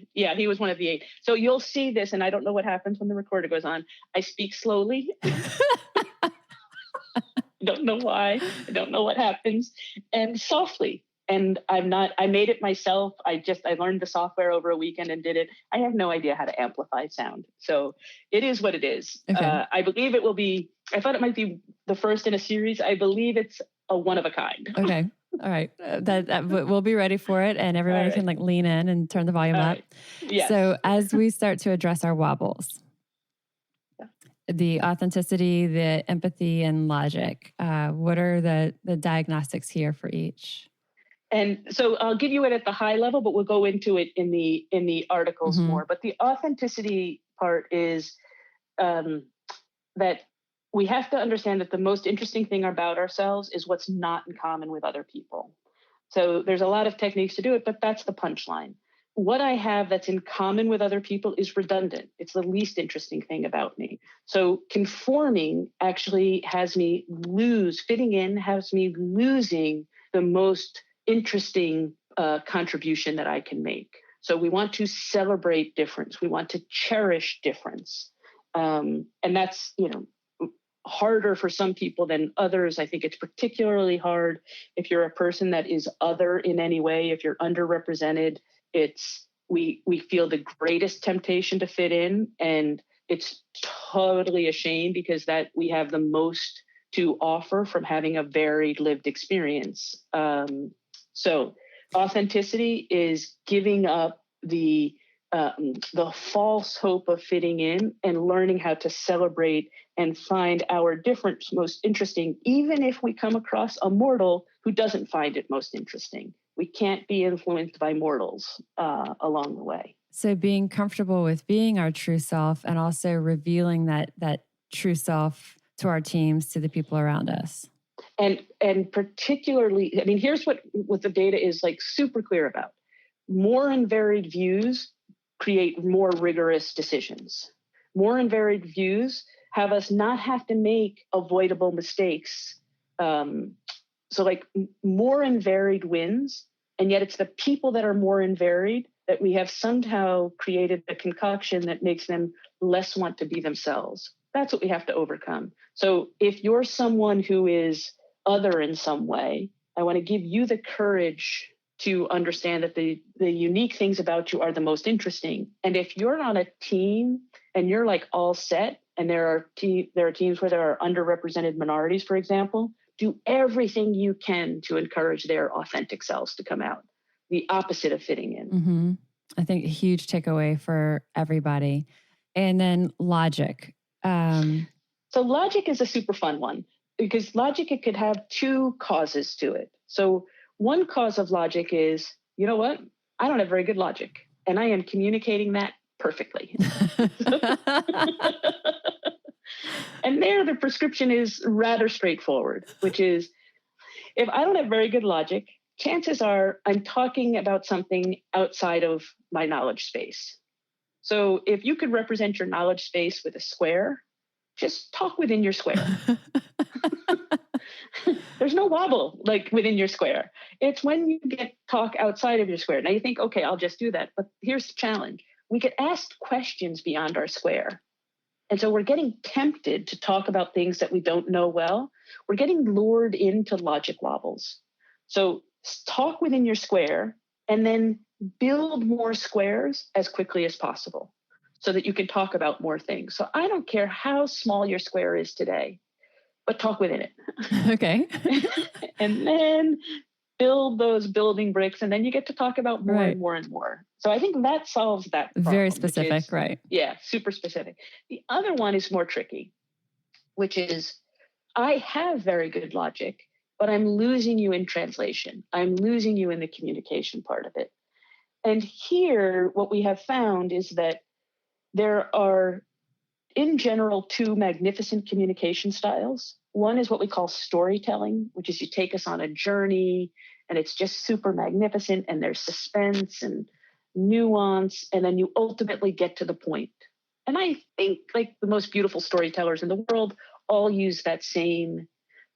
was one of the 8. So you'll see this, and I don't know what happens when the recorder goes on. I speak slowly. I don't know why. I don't know what happens. And softly. And I made it myself. I learned the software over a weekend and did it. I have no idea how to amplify sound. So it is what it is. Okay. I believe it will be, I thought it might be the first in a series. I believe it's a one of a kind. Okay. All right. That we'll be ready for it, and everybody can lean in and turn the volume up. Yes. So as we start to address our wobbles, the authenticity, the empathy, and logic, what are the diagnostics here for each? And so I'll give you it at the high level, but we'll go into it in the articles more. But the authenticity part is that we have to understand that the most interesting thing about ourselves is what's not in common with other people. So there's a lot of techniques to do it, but that's the punchline. What I have that's in common with other people is redundant. It's the least interesting thing about me. So conforming actually has me fitting in has me losing the most interesting contribution that I can make. So we want to celebrate difference. We want to cherish difference. And that's, harder for some people than others. I think it's particularly hard if you're a person that is other in any way, if you're underrepresented. We feel the greatest temptation to fit in, and it's totally a shame because that we have the most to offer from having a varied lived experience. So authenticity is giving up the false hope of fitting in and learning how to celebrate and find our difference most interesting, even if we come across a mortal who doesn't find it most interesting. We can't be influenced by mortals along the way. So being comfortable with being our true self and also revealing that true self to our teams, to the people around us. And particularly, I mean, here's what the data is like super clear about. More and varied views create more rigorous decisions. More and varied views have us not have to make avoidable mistakes. So like more and varied wins, and yet it's the people that are more and varied that we have somehow created a concoction that makes them less want to be themselves. That's what we have to overcome. So if you're someone who is other in some way, I want to give you the courage to understand that the unique things about you are the most interesting. And if you're on a team and you're like all set, and there are teams where there are underrepresented minorities, for example, do everything you can to encourage their authentic selves to come out, the opposite of fitting in. Mm-hmm. I think a huge takeaway for everybody. And then logic. So logic is a super fun one, because logic, it could have two causes to it. So one cause of logic is, you know what? I don't have very good logic, and I am communicating that perfectly. And there, the prescription is rather straightforward, which is, if I don't have very good logic, chances are I'm talking about something outside of my knowledge space. So if you could represent your knowledge space with a square, just talk within your square. There's no wobble like within your square. It's when you get talk outside of your square. Now you think, okay, I'll just do that. But here's the challenge. We get asked questions beyond our square. And so we're getting tempted to talk about things that we don't know well. We're getting lured into logic wobbles. So talk within your square and then build more squares as quickly as possible so that you can talk about more things. So I don't care how small your square is today, but talk within it. Okay. And then build those building bricks, and then you get to talk about more and more and more. So I think that solves that problem. Very specific, right? Yeah, super specific. The other one is more tricky, which is, I have very good logic, but I'm losing you in translation. I'm losing you in the communication part of it. And here, what we have found is that there are, in general, two magnificent communication styles. One is what we call storytelling, which is you take us on a journey and it's just super magnificent, and there's suspense and nuance, and then you ultimately get to the point. And I think like the most beautiful storytellers in the world all use that same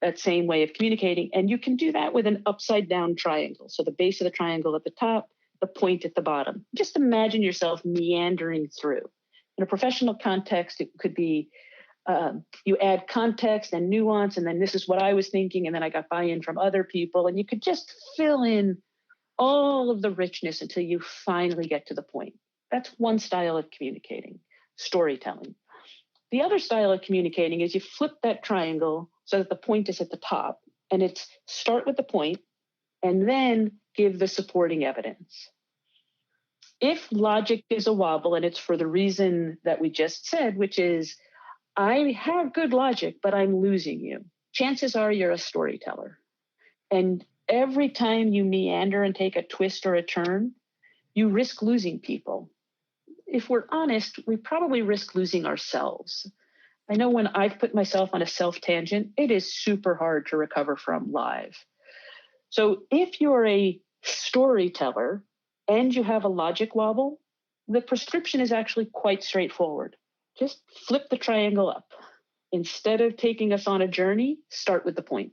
way of communicating. And you can do that with an upside down triangle. So the base of the triangle at the top, the point at the bottom. Just imagine yourself meandering through. In a professional context, it could be you add context and nuance, and then this is what I was thinking, and then I got buy-in from other people, and you could just fill in all of the richness until you finally get to the point. That's one style of communicating, storytelling. The other style of communicating is you flip that triangle so that the point is at the top, and it's start with the point and then give the supporting evidence. If logic is a wobble, and it's for the reason that we just said, which is, I have good logic, but I'm losing you, chances are you're a storyteller. And every time you meander and take a twist or a turn, you risk losing people. If we're honest, we probably risk losing ourselves. I know when I've put myself on a self-tangent, it is super hard to recover from live. So if you're a storyteller and you have a logic wobble, the prescription is actually quite straightforward. Just flip the triangle up. Instead of taking us on a journey, start with the point.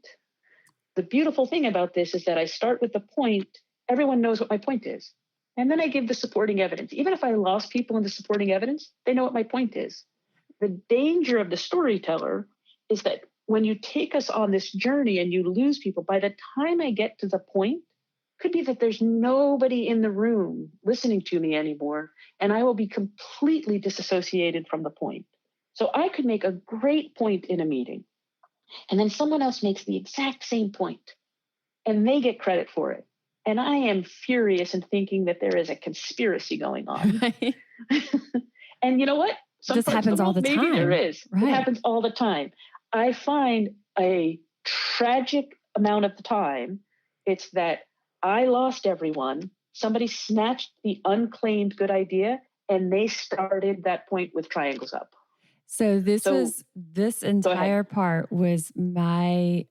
The beautiful thing about this is that I start with the point, everyone knows what my point is. And then I give the supporting evidence. Even if I lost people in the supporting evidence, they know what my point is. The danger of the storyteller is that when you take us on this journey and you lose people, by the time I get to the point, could be that there's nobody in the room listening to me anymore, and I will be completely disassociated from the point. So I could make a great point in a meeting, and then someone else makes the exact same point, and they get credit for it. And I am furious and thinking that there is a conspiracy going on. Right. And you know what? This happens all the time. Maybe there is. Right. It happens all the time. I find a tragic amount of the time, it's that I lost everyone. Somebody snatched the unclaimed good idea, and they started that point with triangles up. So this entire part was my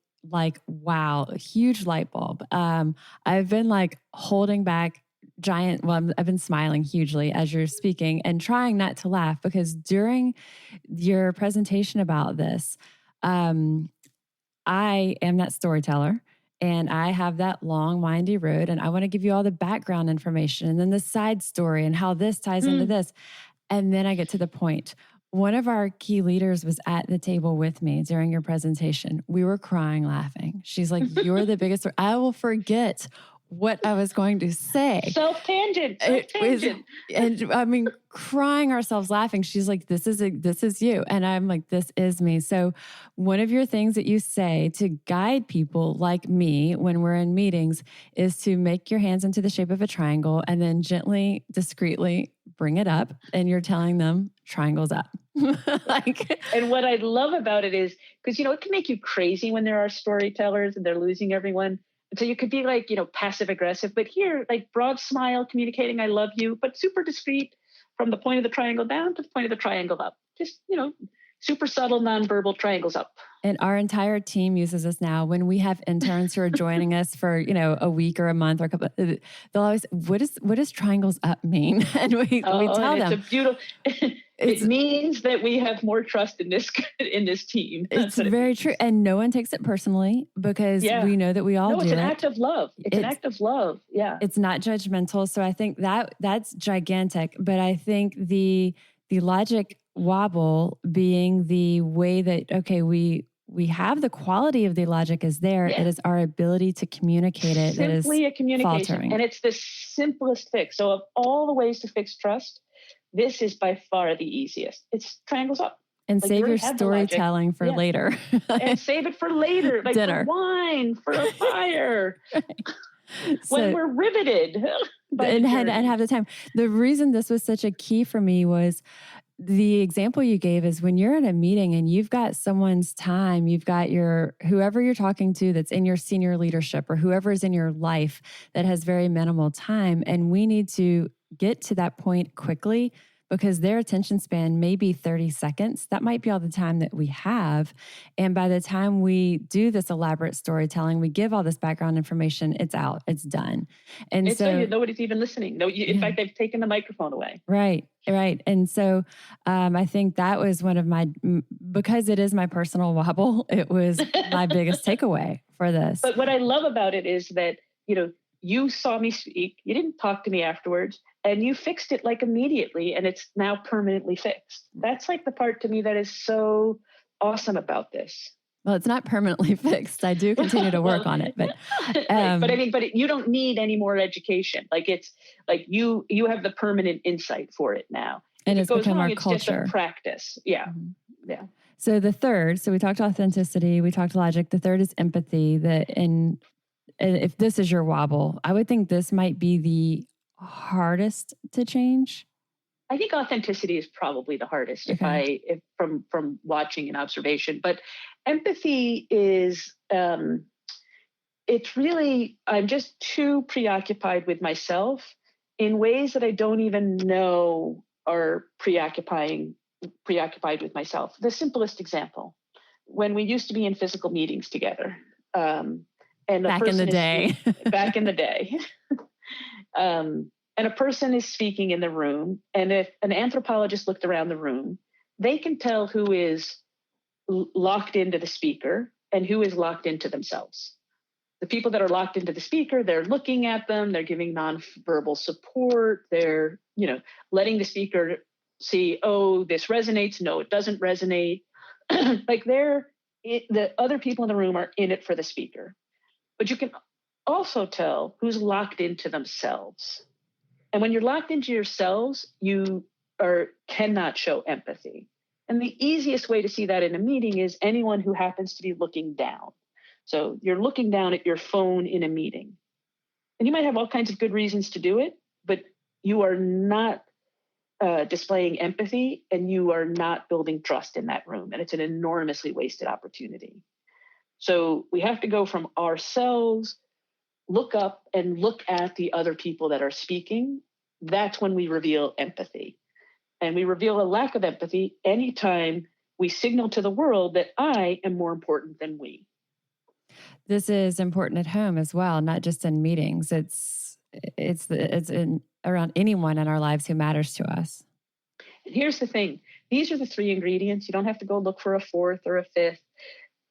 wow, huge light bulb. I've been holding back I've been smiling hugely as you're speaking and trying not to laugh, because during your presentation about this, I am that storyteller. And I have that long, windy road, and I want to give you all the background information and then the side story and how this ties into this. And then I get to the point. One of our key leaders was at the table with me during your presentation. We were crying, laughing. She's like, you're the biggest. I will forget what I was going to say. Self-tangent. And I mean, crying ourselves laughing. She's like, this is you. And I'm like, this is me. So one of your things that you say to guide people like me when we're in meetings is to make your hands into the shape of a triangle and then gently, discreetly bring it up. And you're telling them triangles up. And what I love about it is, because, it can make you crazy when there are storytellers and they're losing everyone. And so you could be like, passive aggressive, but here, like broad smile, communicating, I love you, but super discreet from the point of the triangle down to the point of the triangle up. Just, super subtle, nonverbal triangles up. And our entire team uses this now. When we have interns who are joining us for, a week or a month or a couple, they'll always, what does triangles up mean? And we tell them. It's a beautiful, it means that we have more trust in this team. It's very true. And no one takes it personally because we know that we all do it. It's an act of love. It's an act of love. Yeah. It's not judgmental. So I think that's gigantic. But I think the logic wobble being the way that, okay, we have the quality of the logic is there. Yeah. It is our ability to communicate it. Simply a communication. Faltering. And it's the simplest fix. So of all the ways to fix trust, this is by far the easiest. It's triangles up. And save your storytelling for later. And save it for later, like dinner. For wine, for a fire. When we're riveted. And have the time. The reason this was such a key for me was the example you gave is when you're in a meeting and you've got someone's time, you've got whoever you're talking to that's in your senior leadership or whoever is in your life that has very minimal time. And we need to get to that point quickly because their attention span may be 30 seconds. That might be all the time that we have. And by the time we do this elaborate storytelling, we give all this background information, it's out, it's done. And so nobody's even listening. No, in fact, they've taken the microphone away. Right. And so I think that was one of because it is my personal wobble, it was my biggest takeaway for this. But what I love about it is that, you saw me speak, you didn't talk to me afterwards, and you fixed it like immediately, and it's now permanently fixed. That's like the part to me that is so awesome about this. Well, it's not permanently fixed. I do continue to work on it, but but you don't need any more education. Like it's like you have the permanent insight for it now. And it's become our culture. It's just a practice. Yeah. Mm-hmm. Yeah. So the third, we talked authenticity, we talked logic. The third is empathy. If this is your wobble, I would think this might be the hardest to change. I think authenticity is probably the hardest if from watching and observation, but empathy is, it's really, I'm just too preoccupied with myself in ways that I don't even know are preoccupied with myself. The simplest example, when we used to be in physical meetings together, and back in the day, and a person is speaking in the room, and if an anthropologist looked around the room, they can tell who is locked into the speaker and who is locked into themselves. The people that are locked into the speaker, they're looking at them, they're giving nonverbal support, they're, letting the speaker see, oh, this resonates, no, it doesn't resonate. Like the other people in the room are in it for the speaker. But you can also tell who's locked into themselves. And when you're locked into yourselves, you cannot show empathy. And the easiest way to see that in a meeting is anyone who happens to be looking down. So you're looking down at your phone in a meeting. And you might have all kinds of good reasons to do it, but you are not displaying empathy and you are not building trust in that room. And it's an enormously wasted opportunity. So we have to go from ourselves, look up and look at the other people that are speaking. That's when we reveal empathy. And we reveal a lack of empathy anytime we signal to the world that I am more important than we. This is important at home as well, not just in meetings. It's around anyone in our lives who matters to us. And here's the thing. These are the three ingredients. You don't have to go look for a fourth or a fifth.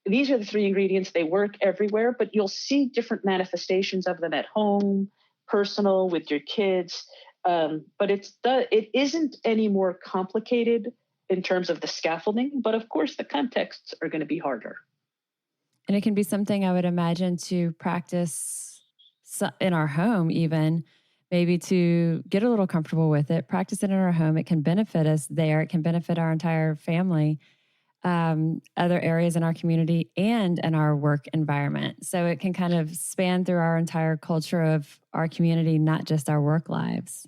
These are the three ingredients. They work everywhere, but you'll see different manifestations of them at home, personal, with your kids. But it isn't any more complicated in terms of the scaffolding, but of course the contexts are going to be harder. And it can be something I would imagine to practice in our home, even maybe to get a little comfortable with it, practice it in our home. It can benefit us there. It can benefit our entire family, other areas in our community, and in our work environment. So it can kind of span through our entire culture of our community, not just our work lives.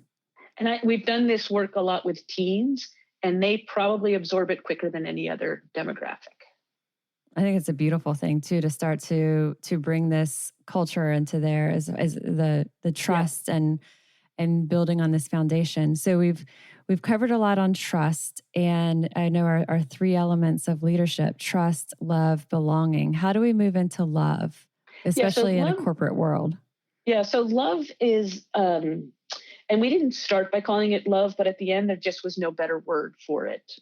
And we've done this work a lot with teens, and they probably absorb it quicker than any other demographic. I think it's a beautiful thing too, to start to bring this culture into there as the trust and building on this foundation. So we've covered a lot on trust, and I know our three elements of leadership: trust, love, belonging. How do we move into love, especially in a corporate world? Yeah, so love is, and we didn't start by calling it love, but at the end there just was no better word for it.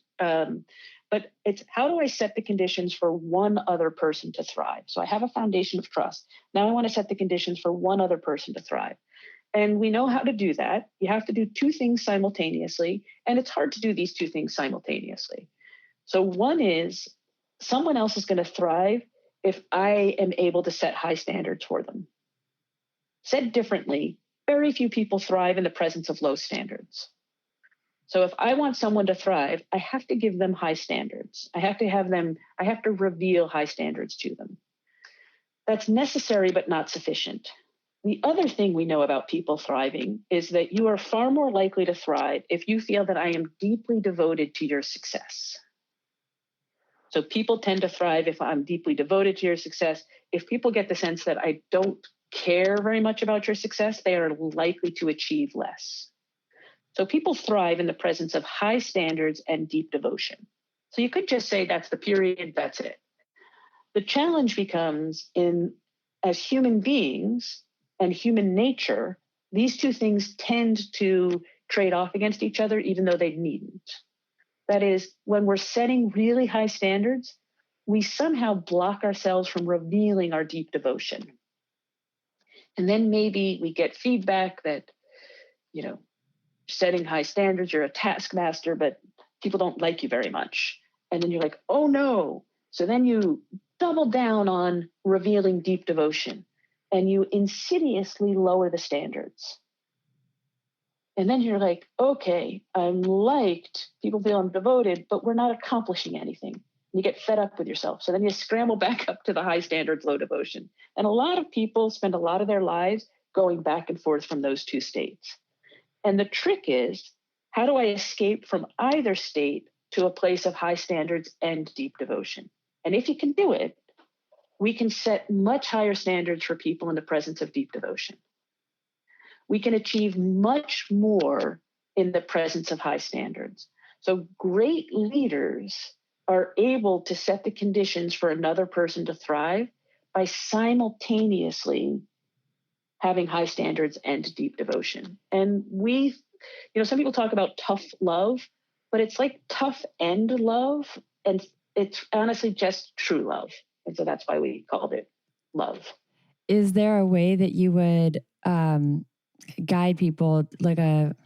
But it's, how do I set the conditions for one other person to thrive? So I have a foundation of trust. Now I want to set the conditions for one other person to thrive. And we know how to do that. You have to do two things simultaneously, and it's hard to do these two things simultaneously. So one is, someone else is going to thrive if I am able to set high standards for them. Said differently, very few people thrive in the presence of low standards. So if I want someone to thrive, I have to give them high standards. I have to reveal high standards to them. That's necessary, but not sufficient. The other thing we know about people thriving is that you are far more likely to thrive if you feel that I am deeply devoted to your success. So people tend to thrive if I'm deeply devoted to your success. If people get the sense that I don't care very much about your success, they are likely to achieve less. So people thrive in the presence of high standards and deep devotion. So you could just say that's the period, that's it. The challenge becomes as human beings and human nature, these two things tend to trade off against each other, even though they needn't. That is, when we're setting really high standards, we somehow block ourselves from revealing our deep devotion. And then maybe we get feedback that, setting high standards, you're a taskmaster, but people don't like you very much. And then you're like, oh no. So then you double down on revealing deep devotion, and you insidiously lower the standards. And then you're like, okay, I'm liked, people feel I'm devoted, but we're not accomplishing anything. You get fed up with yourself. So then you scramble back up to the high standards, low devotion. And a lot of people spend a lot of their lives going back and forth from those two states. And the trick is, how do I escape from either state to a place of high standards and deep devotion? And if you can do it, we can set much higher standards for people in the presence of deep devotion. We can achieve much more in the presence of high standards. So great leaders are able to set the conditions for another person to thrive by simultaneously having high standards and deep devotion. And some people talk about tough love, but it's like tough and love. And it's honestly just true love. And so that's why we called it love. Is there a way that you would guide people, like a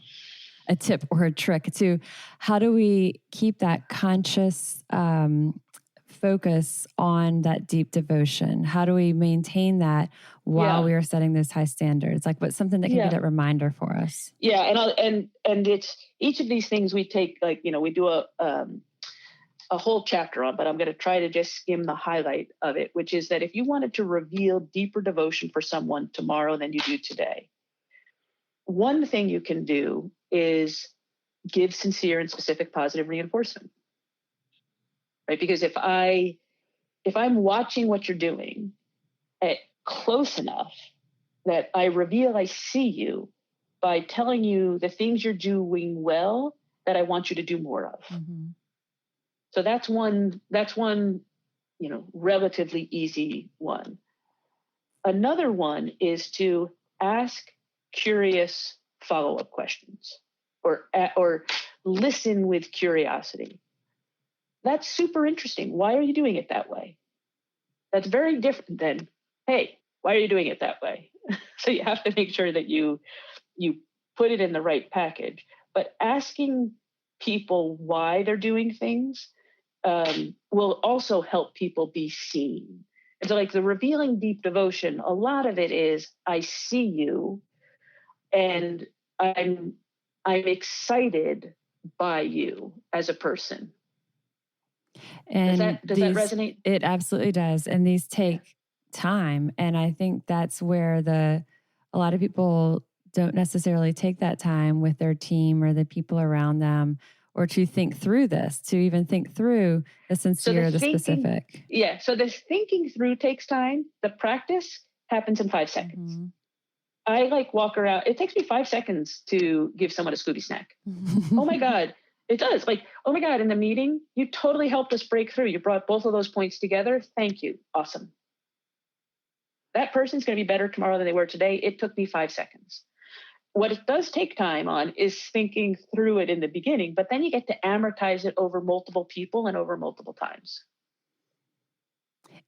tip or a trick to how do we keep that conscious focus on that deep devotion? How do we maintain that while we are setting those high standards? Like, what's something that can be that reminder for us? Yeah, and it's each of these things we take, we do a whole chapter on, but I'm going to try to just skim the highlight of it, which is that if you wanted to reveal deeper devotion for someone tomorrow than you do today, one thing you can do is give sincere and specific positive reinforcement, right? Because if I'm watching what you're doing close enough that I reveal I see you by telling you the things you're doing well that I want you to do more of. Mm-hmm. So that's one, relatively easy one. Another one is to ask curious follow-up questions or listen with curiosity. That's super interesting. Why are you doing it that way? That's very different than, hey, why are you doing it that way? So you have to make sure that you put it in the right package. But asking people why they're doing things will also help people be seen. so like the revealing deep devotion, a lot of it is I see you and I'm excited by you as a person. And does that resonate? It absolutely does. And these take time. And I think that's where a lot of people don't necessarily take that time with their team or the people around them, or to think through this, to even think through the sincere, the specific. Yeah. So the thinking through takes time. The practice happens in 5 seconds. Mm-hmm. I like walk around. It takes me 5 seconds to give someone a Scooby snack. Oh my God. It does. Like, oh my God, in the meeting, you totally helped us break through. You brought both of those points together. Thank you. Awesome. That person's going to be better tomorrow than they were today. It took me 5 seconds. What it does take time on is thinking through it in the beginning, but then you get to amortize it over multiple people and over multiple times.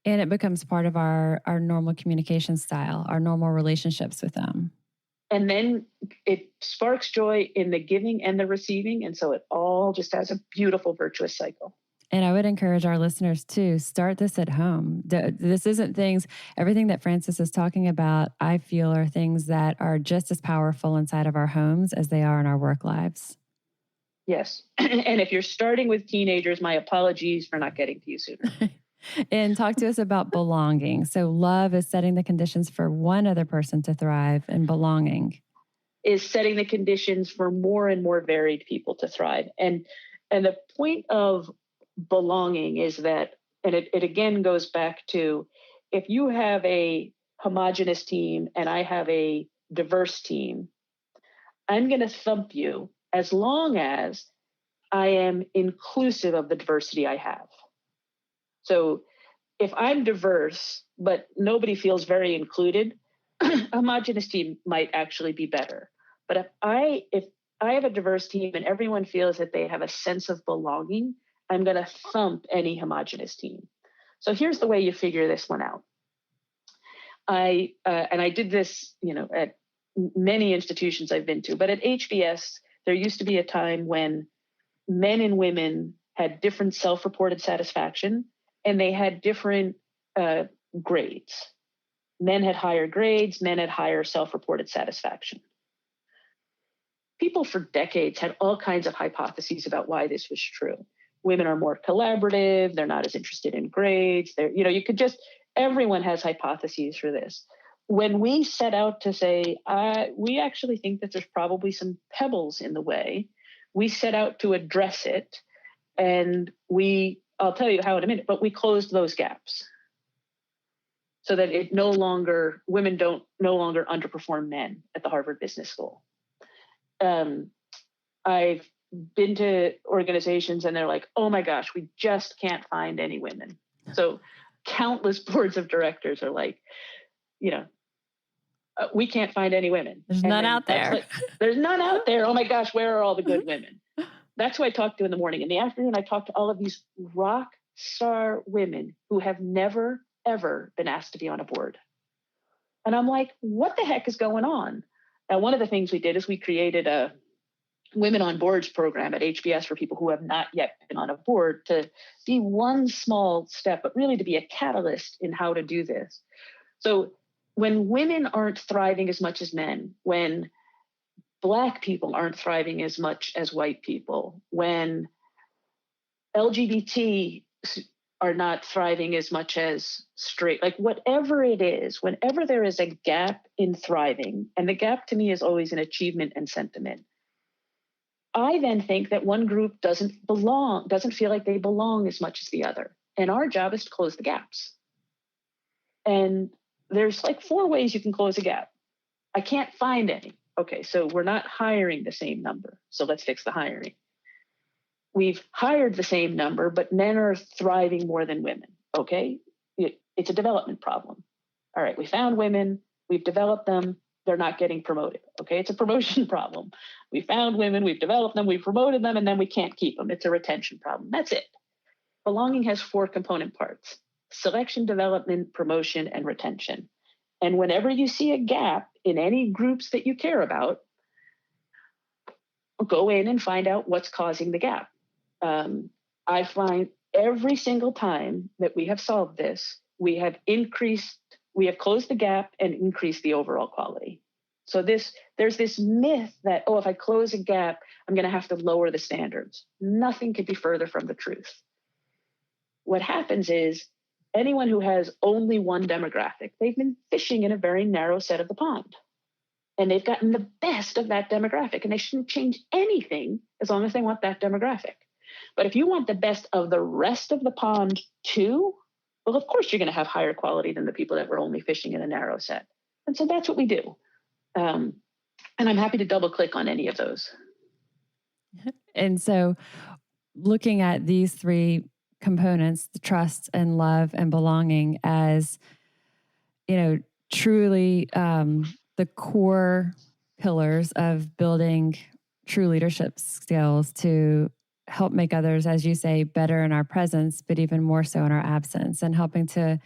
And it becomes part of our normal communication style, our normal relationships with them. And then it sparks joy in the giving and the receiving. And so it all just has a beautiful virtuous cycle. And I would encourage our listeners to start this at home. This isn't everything that Frances is talking about, I feel, are things that are just as powerful inside of our homes as they are in our work lives. Yes. And if you're starting with teenagers, my apologies for not getting to you sooner. And talk to us about belonging. So love is setting the conditions for one other person to thrive, and belonging is setting the conditions for more and more varied people to thrive. And the point of belonging is that, and it again goes back to, if you have a homogenous team and I have a diverse team, I'm going to thump you as long as I am inclusive of the diversity I have. So if I'm diverse, but nobody feels very included, a homogenous team might actually be better. But if I have a diverse team and everyone feels that they have a sense of belonging, I'm going to thump any homogenous team. So here's the way you figure this one out. I did this, at many institutions I've been to, but at HBS, there used to be a time when men and women had different self-reported satisfaction, and they had different grades. Men had higher grades, men had higher self-reported satisfaction. People for decades had all kinds of hypotheses about why this was true. Women are more collaborative, they're not as interested in grades. Everyone has hypotheses for this. When we set out to say, we actually think that there's probably some pebbles in the way, we set out to address it, and I'll tell you how in a minute, but we closed those gaps so that women don't no longer underperform men at the Harvard Business School. I've been to organizations and they're like, oh my gosh, we just can't find any women. So countless boards of directors are like, we can't find any women. There's none out there. There's none out there. Oh my gosh, where are all the good women? That's who I talk to in the morning. In the afternoon, I talk to all of these rock star women who have never, ever been asked to be on a board. And I'm like, what the heck is going on? Now, one of the things we did is we created a Women on Boards program at HBS for people who have not yet been on a board, to be one small step, but really to be a catalyst in how to do this. So when women aren't thriving as much as men, when Black people aren't thriving as much as white people, when LGBT are not thriving as much as straight, like whatever it is, whenever there is a gap in thriving, and the gap to me is always in achievement and sentiment, I then think that one group doesn't feel like they belong as much as the other. And our job is to close the gaps. And there's like 4 ways you can close a gap. I can't find any. Okay, so we're not hiring the same number. So let's fix the hiring. We've hired the same number, but men are thriving more than women. Okay, it's a development problem. All right, we found women, we've developed them, they're not getting promoted. Okay, it's a promotion problem. We found women, we've developed them, we've promoted them, and then we can't keep them. It's a retention problem. That's it. Belonging has 4 component parts: selection, development, promotion, and retention. And whenever you see a gap in any groups that you care about, go in and find out what's causing the gap. I find every single time that we have solved this, we have closed the gap and increased the overall quality. So there's this myth that, if I close a gap, I'm going to have to lower the standards. Nothing could be further from the truth. What happens is anyone who has only one demographic, they've been fishing in a very narrow set of the pond. And they've gotten the best of that demographic, and they shouldn't change anything as long as they want that demographic. But if you want the best of the rest of the pond too, well, of course you're going to have higher quality than the people that were only fishing in a narrow set. And so that's what we do. And I'm happy to double click on any of those. And so looking at these three components, the trust and love and belonging as, truly the core pillars of building true leadership skills to help make others, as you say, better in our presence, but even more so in our absence, and helping to,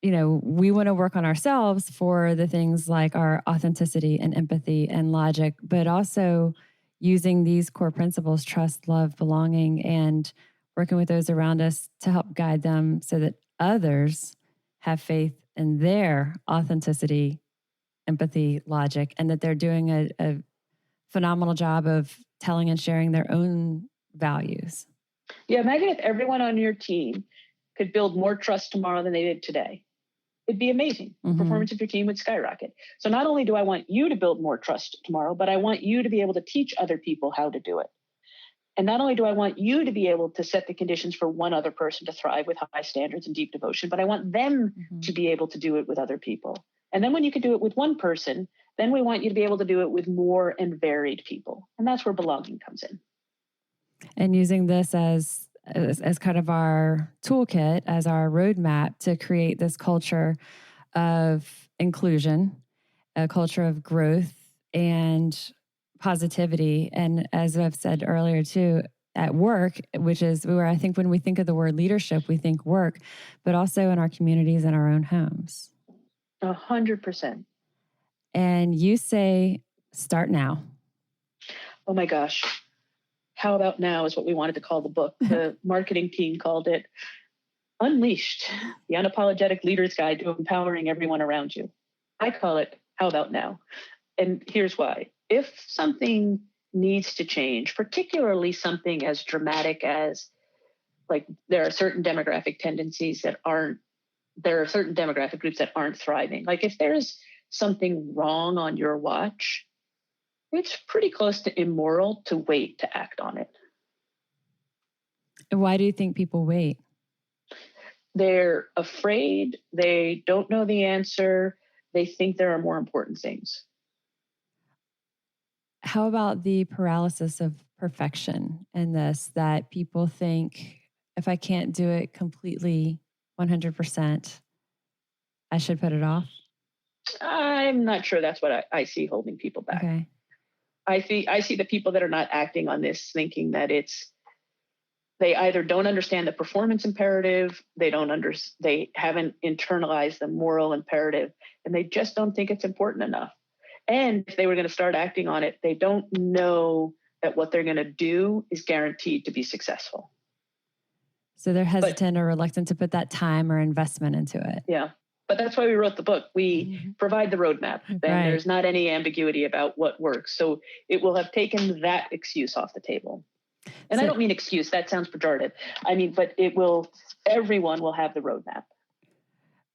we want to work on ourselves for the things like our authenticity and empathy and logic, but also using these core principles, trust, love, belonging, and working with those around us to help guide them so that others have faith in their authenticity, empathy, logic, and that they're doing a phenomenal job of telling and sharing their own values. Yeah, imagine if everyone on your team could build more trust tomorrow than they did today. It'd be amazing. The performance of your team would skyrocket. So not only do I want you to build more trust tomorrow, but I want you to be able to teach other people how to do it. And not only do I want you to be able to set the conditions for one other person to thrive with high standards and deep devotion, but I want them to be able to do it with other people. And then when you can do it with one person, then we want you to be able to do it with more and varied people. And that's where belonging comes in. And using this as kind of our toolkit, as our roadmap to create this culture of inclusion, a culture of growth and positivity. And as I've said earlier too, at work, which is where I think when we think of the word leadership, we think work, but also in our communities and our own homes. 100%. And you say, start now. Oh my gosh. How about now is what we wanted to call the book. The marketing team called it Unleashed, the Unapologetic Leader's Guide to Empowering Everyone Around You. I call it How About Now? And here's why. If something needs to change, particularly something as dramatic as, like, there are certain demographic tendencies that there are certain demographic groups that aren't thriving. Like if there's something wrong on your watch, it's pretty close to immoral to wait to act on it. Why do you think people wait? They're afraid. They don't know the answer. They think there are more important things. How about the paralysis of perfection in this, that people think if I can't do it completely 100%, I should put it off? I'm not sure that's what I see holding people back. Okay. I see the people that are not acting on this thinking that they either don't understand the performance imperative, they haven't internalized the moral imperative, and they just don't think it's important enough. And if they were going to start acting on it, they don't know that what they're going to do is guaranteed to be successful. So they're hesitant or reluctant to put that time or investment into it. Yeah. But that's why we wrote the book. We provide the roadmap, and there's not any ambiguity about what works. So it will have taken that excuse off the table. And I don't mean excuse, that sounds pejorative. I mean, but everyone will have the roadmap.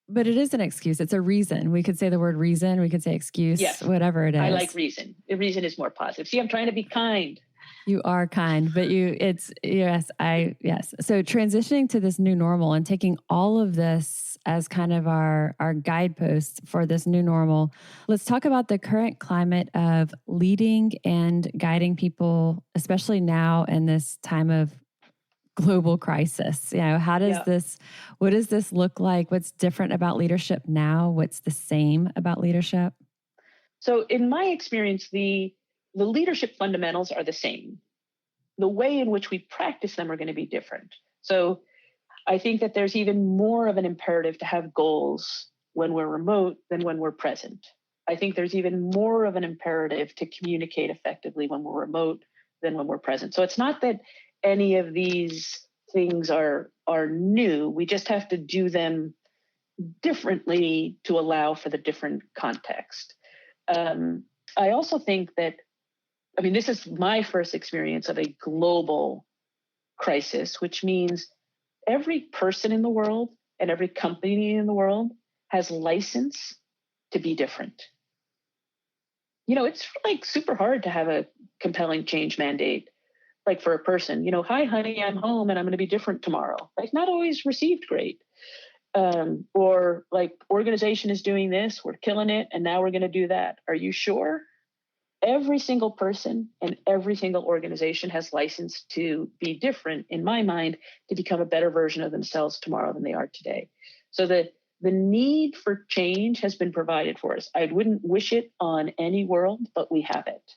But it is an excuse. It's a reason. We could say the word reason. We could say excuse, yes. Whatever it is. I like reason. Reason is more positive. See, I'm trying to be kind. You are kind, but yes. So transitioning to this new normal and taking all of this as kind of our guideposts for this new normal, let's talk about the current climate of leading and guiding people, especially now in this time of global crisis. What does this look like? What's different about leadership now? What's the same about leadership? So in my experience, the leadership fundamentals are the same. The way in which we practice them are going to be different. So I think that there's even more of an imperative to have goals when we're remote than when we're present. I think there's even more of an imperative to communicate effectively when we're remote than when we're present. So it's not that any of these things are new. We just have to do them differently to allow for the different context. I also think that, this is my first experience of a global crisis, which means every person in the world and every company in the world has license to be different. It's like super hard to have a compelling change mandate, like for a person, hi, honey, I'm home and I'm going to be different tomorrow. Like, not always received great. Or like, organization is doing this, we're killing it, and now we're going to do that. Are you sure? Every single person and every single organization has license to be different, in my mind, to become a better version of themselves tomorrow than they are today. So the need for change has been provided for us. I wouldn't wish it on any world, but we have it.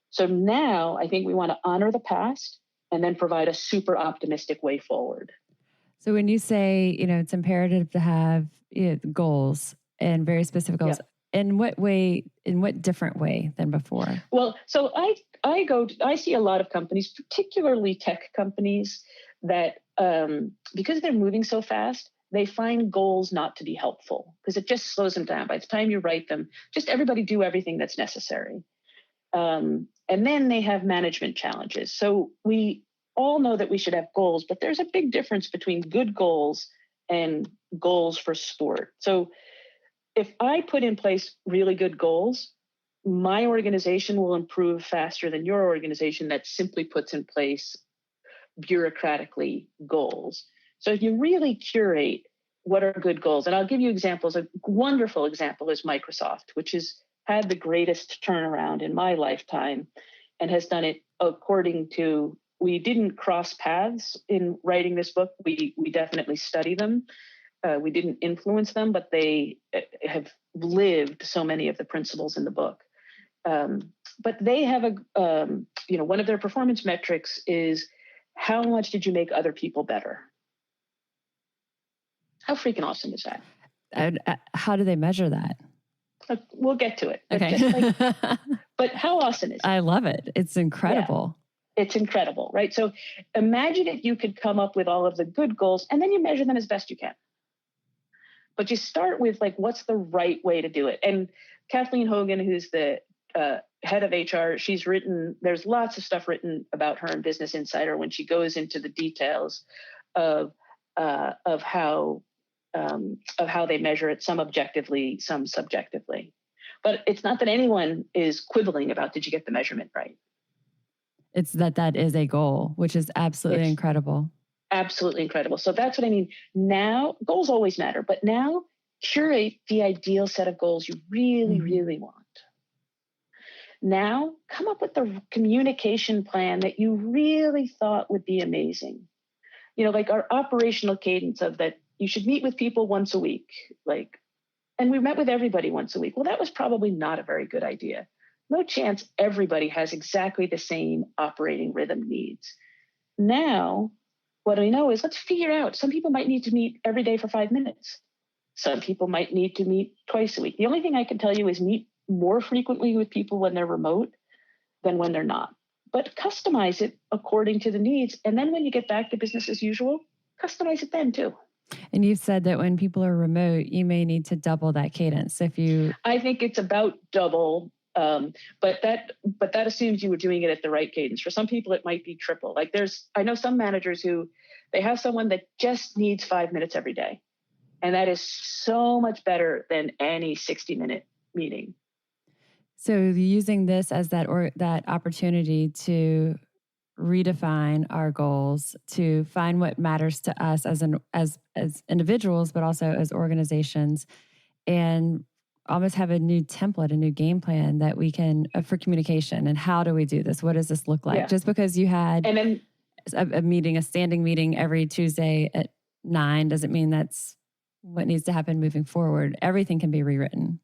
So now I think we want to honor the past and then provide a super optimistic way forward. So when you say, it's imperative to have goals and very specific goals, in what different way than before? Well, so I see a lot of companies, particularly tech companies, that because they're moving so fast, they find goals not to be helpful because it just slows them down. By the time you write them, just everybody do everything that's necessary. And then they have management challenges. So we all know that we should have goals, but there's a big difference between good goals and goals for sport. So if I put in place really good goals, my organization will improve faster than your organization that simply puts in place bureaucratically goals. So if you really curate what are good goals, and I'll give you examples. A wonderful example is Microsoft, which has had the greatest turnaround in my lifetime and has done it according to, we didn't cross paths in writing this book. We definitely study them. We didn't influence them, but they have lived so many of the principles in the book. But they have one of their performance metrics is how much did you make other people better? How freaking awesome is that? How do they measure that? We'll get to it. Okay. But how awesome is it? I love it. It's incredible. Yeah, it's incredible, right? So imagine if you could come up with all of the good goals and then you measure them as best you can. But you start with what's the right way to do it? And Kathleen Hogan, who's the head of HR, there's lots of stuff written about her in Business Insider when she goes into the details of how they measure it, some objectively, some subjectively. But it's not that anyone is quibbling about, did you get the measurement right? It's that is a goal, which is absolutely incredible. Absolutely incredible. So that's what I mean. Now, goals always matter, but now curate the ideal set of goals you really, really want. Now, come up with the communication plan that you really thought would be amazing. Like our operational cadence of that, you should meet with people once a week. And we met with everybody once a week. Well, that was probably not a very good idea. No chance everybody has exactly the same operating rhythm needs. Now, what I know is let's figure out, some people might need to meet every day for 5 minutes. Some people might need to meet twice a week. The only thing I can tell you is meet more frequently with people when they're remote than when they're not. But customize it according to the needs. And then when you get back to business as usual, customize it then too. And you've said that when people are remote, you may need to double that cadence. I think it's about double. But that assumes you were doing it at the right cadence. For some people, it might be triple. I know some managers who they have someone that just needs 5 minutes every day. And that is so much better than any 60-minute meeting. So using this as that opportunity to redefine our goals, to find what matters to us as individuals, but also as organizations, and almost have a new template, a new game plan that we can for communication. And how do we do this? What does this look like? Yeah. Just because you had a standing meeting every Tuesday at 9 doesn't mean that's what needs to happen moving forward. Everything can be rewritten.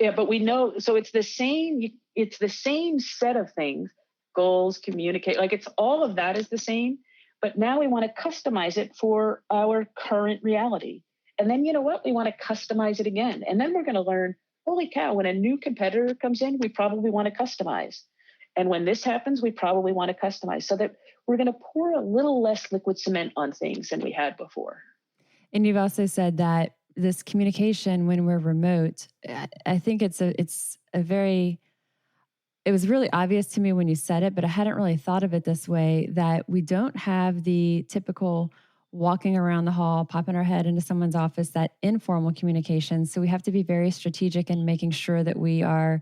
Yeah, but we know, so it's the same set of things, goals, communicate, it's all of that is the same, but now we want to customize it for our current reality. And then you know what? We want to customize it again. And then we're going to learn, holy cow, when a new competitor comes in, we probably want to customize. And when this happens, we probably want to customize so that we're going to pour a little less liquid cement on things than we had before. And you've also said that this communication when we're remote, I think it was really obvious to me when you said it, but I hadn't really thought of it this way, that we don't have the typical walking around the hall, popping our head into someone's office, that informal communication. So we have to be very strategic in making sure that we are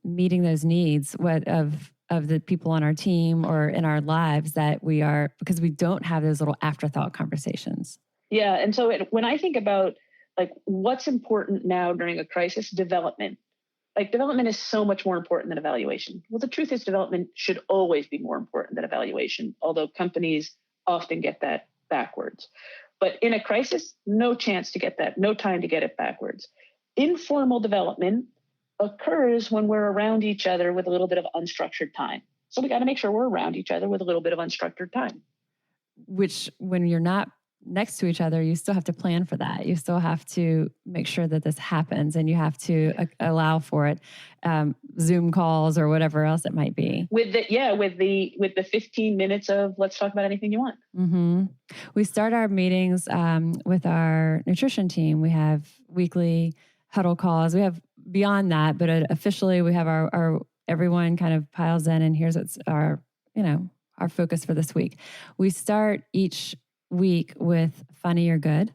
meeting those needs of the people on our team or in our lives, because we don't have those little afterthought conversations. Yeah. And so when I think about like what's important now during a crisis, development is so much more important than evaluation. Well, the truth is development should always be more important than evaluation, although companies often get that backwards. But in a crisis, no chance to get that, no time to get it backwards. Informal development occurs when we're around each other with a little bit of unstructured time. So we got to make sure we're around each other with a little bit of unstructured time. Which, when you're not next to each other, you still have to plan for that. You still have to make sure that this happens, and you have to allow for it. Zoom calls or whatever else it might be. With the 15 minutes of let's talk about anything you want. Mm-hmm. We start our meetings with our nutrition team. We have weekly huddle calls. We have beyond that, but officially we have our everyone kind of piles in, and here's what's our focus for this week. We start each week with funny or good.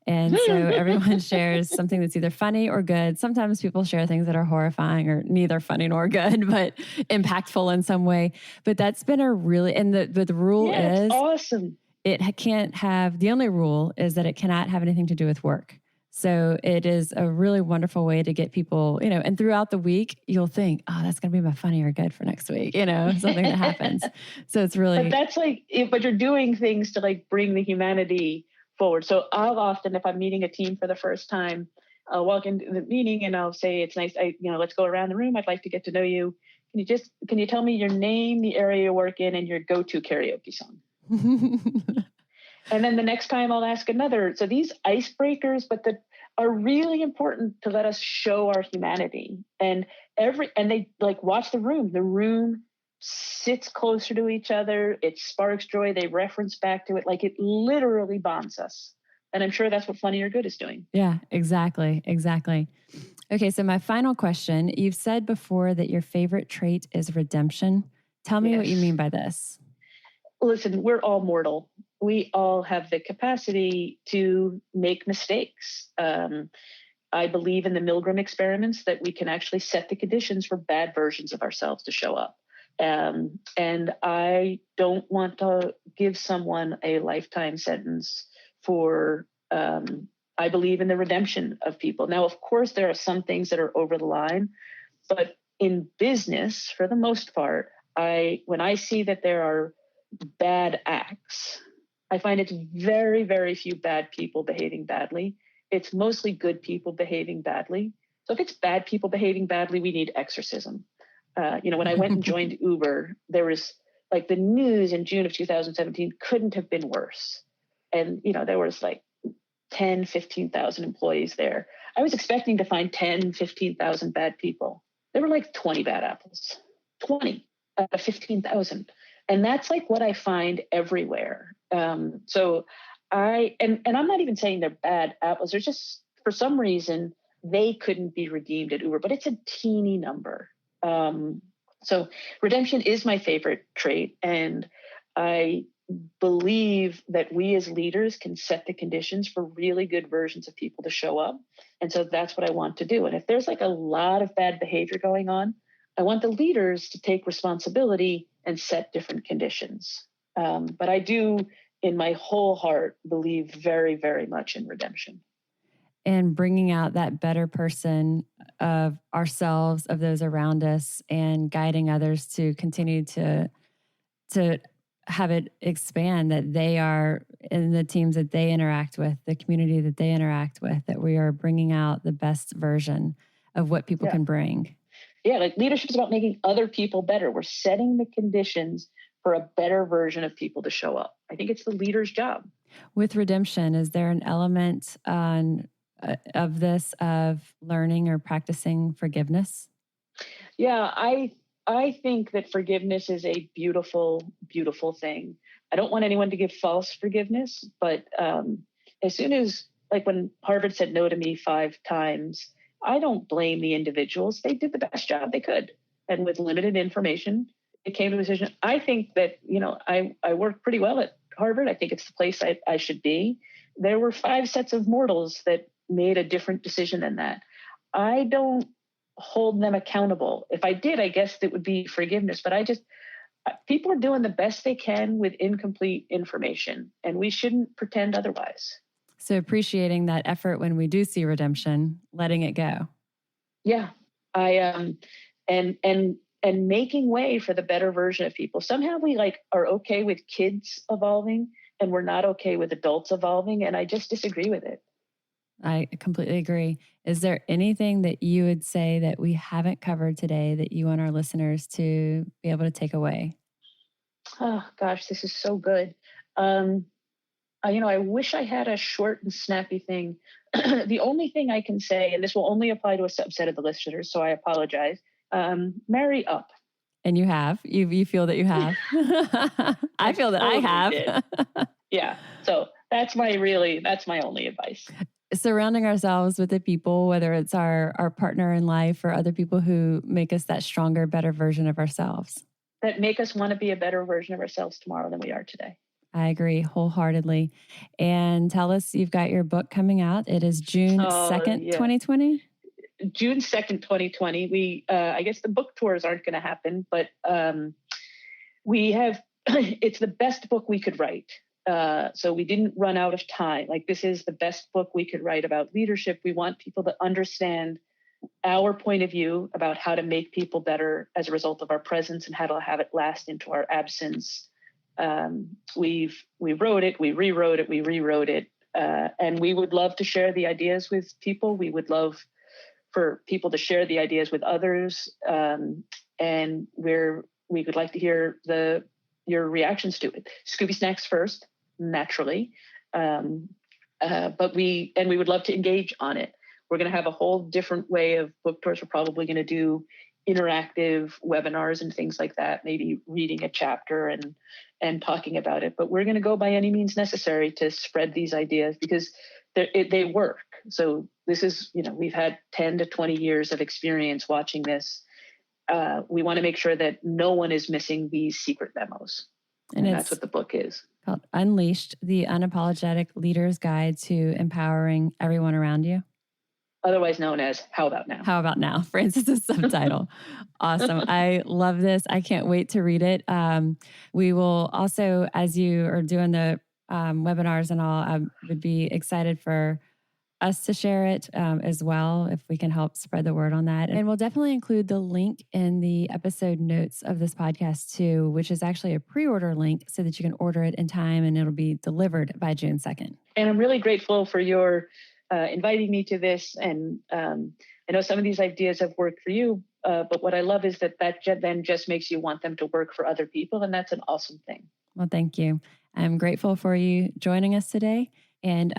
And so everyone shares something that's either funny or good. Sometimes people share things that are horrifying or neither funny nor good, but impactful in some way. But that's been the rule is awesome. The only rule is that it cannot have anything to do with work. So it is a really wonderful way to get people, and throughout the week, you'll think, oh, that's going to be my funny or good for next week, something that happens. So it's really... But that's but you're doing things to bring the humanity forward. So I'll often, if I'm meeting a team for the first time, I'll walk into the meeting and I'll say, it's nice, let's go around the room. I'd like to get to know you. Can you tell me your name, the area you work in, and your go-to karaoke song? And then the next time I'll ask another. So these icebreakers, are really important to let us show our humanity. And they watch the room. The room sits closer to each other. It sparks joy. They reference back to it. It literally bonds us. And I'm sure that's what Funny or Good is doing. Yeah, exactly. Okay, so my final question. You've said before that your favorite trait is redemption. Tell me what you mean by this. Listen, we're all mortal. We all have the capacity to make mistakes. I believe in the Milgram experiments that we can actually set the conditions for bad versions of ourselves to show up. And I don't want to give someone a lifetime sentence for, I believe in the redemption of people. Now, of course, there are some things that are over the line, but in business, for the most part, when I see that there are bad acts, I find it's very, very few bad people behaving badly. It's mostly good people behaving badly. So if it's bad people behaving badly, we need exorcism. When I went and joined Uber, there was the news in June of 2017 couldn't have been worse. And, there was 10, 15,000 employees there. I was expecting to find 10, 15,000 bad people. There were 20 bad apples, 20 out of 15,000. And that's what I find everywhere. So I'm not even saying they're bad apples. They're just, for some reason, they couldn't be redeemed at Uber, but it's a teeny number. So redemption is my favorite trait. And I believe that we as leaders can set the conditions for really good versions of people to show up. And so that's what I want to do. And if there's a lot of bad behavior going on, I want the leaders to take responsibility and set different conditions. But I do, in my whole heart, believe very, very much in redemption. And bringing out that better person of ourselves, of those around us, and guiding others to continue to have it expand, that they are in the teams that they interact with, the community that they interact with, that we are bringing out the best version of what people can bring. Yeah, leadership is about making other people better. We're setting the conditions for a better version of people to show up. I think it's the leader's job. With redemption, is there an element of this, of learning or practicing forgiveness? Yeah, I think that forgiveness is a beautiful, beautiful thing. I don't want anyone to give false forgiveness, but as soon as like when Harvard said no to me 5 times, I don't blame the individuals. They did the best job they could. And with limited information, it came to a decision. I think that, I work pretty well at Harvard. I think it's the place I should be. There were 5 sets of mortals that made a different decision than that. I don't hold them accountable. If I did, I guess it would be forgiveness. But people are doing the best they can with incomplete information, and we shouldn't pretend otherwise. So appreciating that effort when we do see redemption, letting it go. Yeah, and making way for the better version of people. Somehow we are okay with kids evolving, and we're not okay with adults evolving, and I just disagree with it. I completely agree. Is there anything that you would say that we haven't covered today that you want our listeners to be able to take away? Oh gosh, this is so good. I wish I had a short and snappy thing. The only thing I can say, and this will only apply to a subset of the listeners, so I apologize. Marry up. And you have. You feel that you have. I feel that I have. Yeah. So that's my only advice. Surrounding ourselves with the people, whether it's our partner in life or other people who make us that stronger, better version of ourselves. That make us want to be a better version of ourselves tomorrow than we are today. I agree wholeheartedly. And tell us, you've got your book coming out. It is June 2nd, 2020? June 2nd, 2020. I guess the book tours aren't going to happen, but we have, it's the best book we could write. So we didn't run out of time. This is the best book we could write about leadership. We want people to understand our point of view about how to make people better as a result of our presence and how to have it last into our absence. We wrote it, we rewrote it, we rewrote it. And we would love to share the ideas with people. We would love for people to share the ideas with others. And we would like to hear your reactions to it. Scooby Snacks first, naturally. But we would love to engage on it. We're going to have a whole different way of book tours. We're probably going to do interactive webinars and things like that, maybe reading a chapter and talking about it. But we're going to go by any means necessary to spread these ideas because they work. So this is, we've had 10 to 20 years of experience watching this. We want to make sure that no one is missing these secret memos. And that's what the book is. Called Unleashed, the Unapologetic Leader's Guide to Empowering Everyone Around You. Otherwise known as How About Now? How About Now, Francis's subtitle. Awesome. I love this. I can't wait to read it. We will also, as you are doing the webinars and all, I would be excited for us to share it as well, if we can help spread the word on that. And we'll definitely include the link in the episode notes of this podcast too, which is actually a pre-order link so that you can order it in time and it'll be delivered by June 2nd. And I'm really grateful for your inviting me to this. And I know some of these ideas have worked for you, but what I love is that then just makes you want them to work for other people. And that's an awesome thing. Well, thank you. I'm grateful for you joining us today. And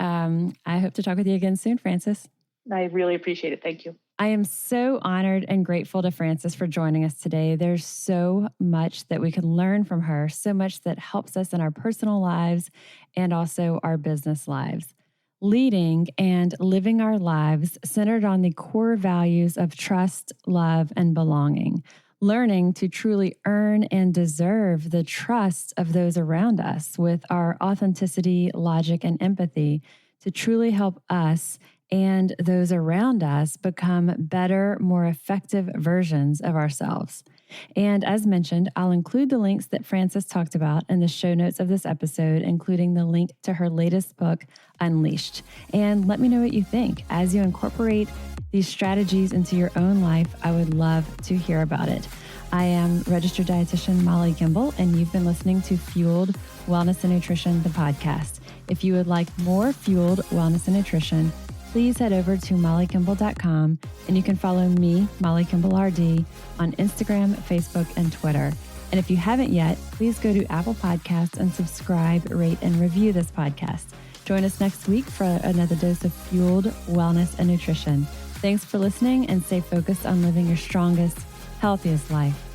I hope to talk with you again soon, Francis. I really appreciate it. Thank you. I am so honored and grateful to Francis for joining us today. There's so much that we can learn from her, so much that helps us in our personal lives and also our business lives. Leading and living our lives centered on the core values of trust, love, and belonging. Learning to truly earn and deserve the trust of those around us with our authenticity, logic, and empathy to truly help us and those around us become better, more effective versions of ourselves. And as mentioned, I'll include the links that Francis talked about in the show notes of this episode, including the link to her latest book, Unleashed. And let me know what you think. As you incorporate these strategies into your own life, I would love to hear about it. I am registered dietitian Molly Kimball, and you've been listening to Fueled Wellness and Nutrition, the podcast. If you would like more Fueled Wellness and Nutrition, please head over to mollykimball.com and you can follow me, Molly Kimball RD, on Instagram, Facebook, and Twitter. And if you haven't yet, please go to Apple Podcasts and subscribe, rate, and review this podcast. Join us next week for another dose of Fueled Wellness and Nutrition. Thanks for listening and stay focused on living your strongest, healthiest life.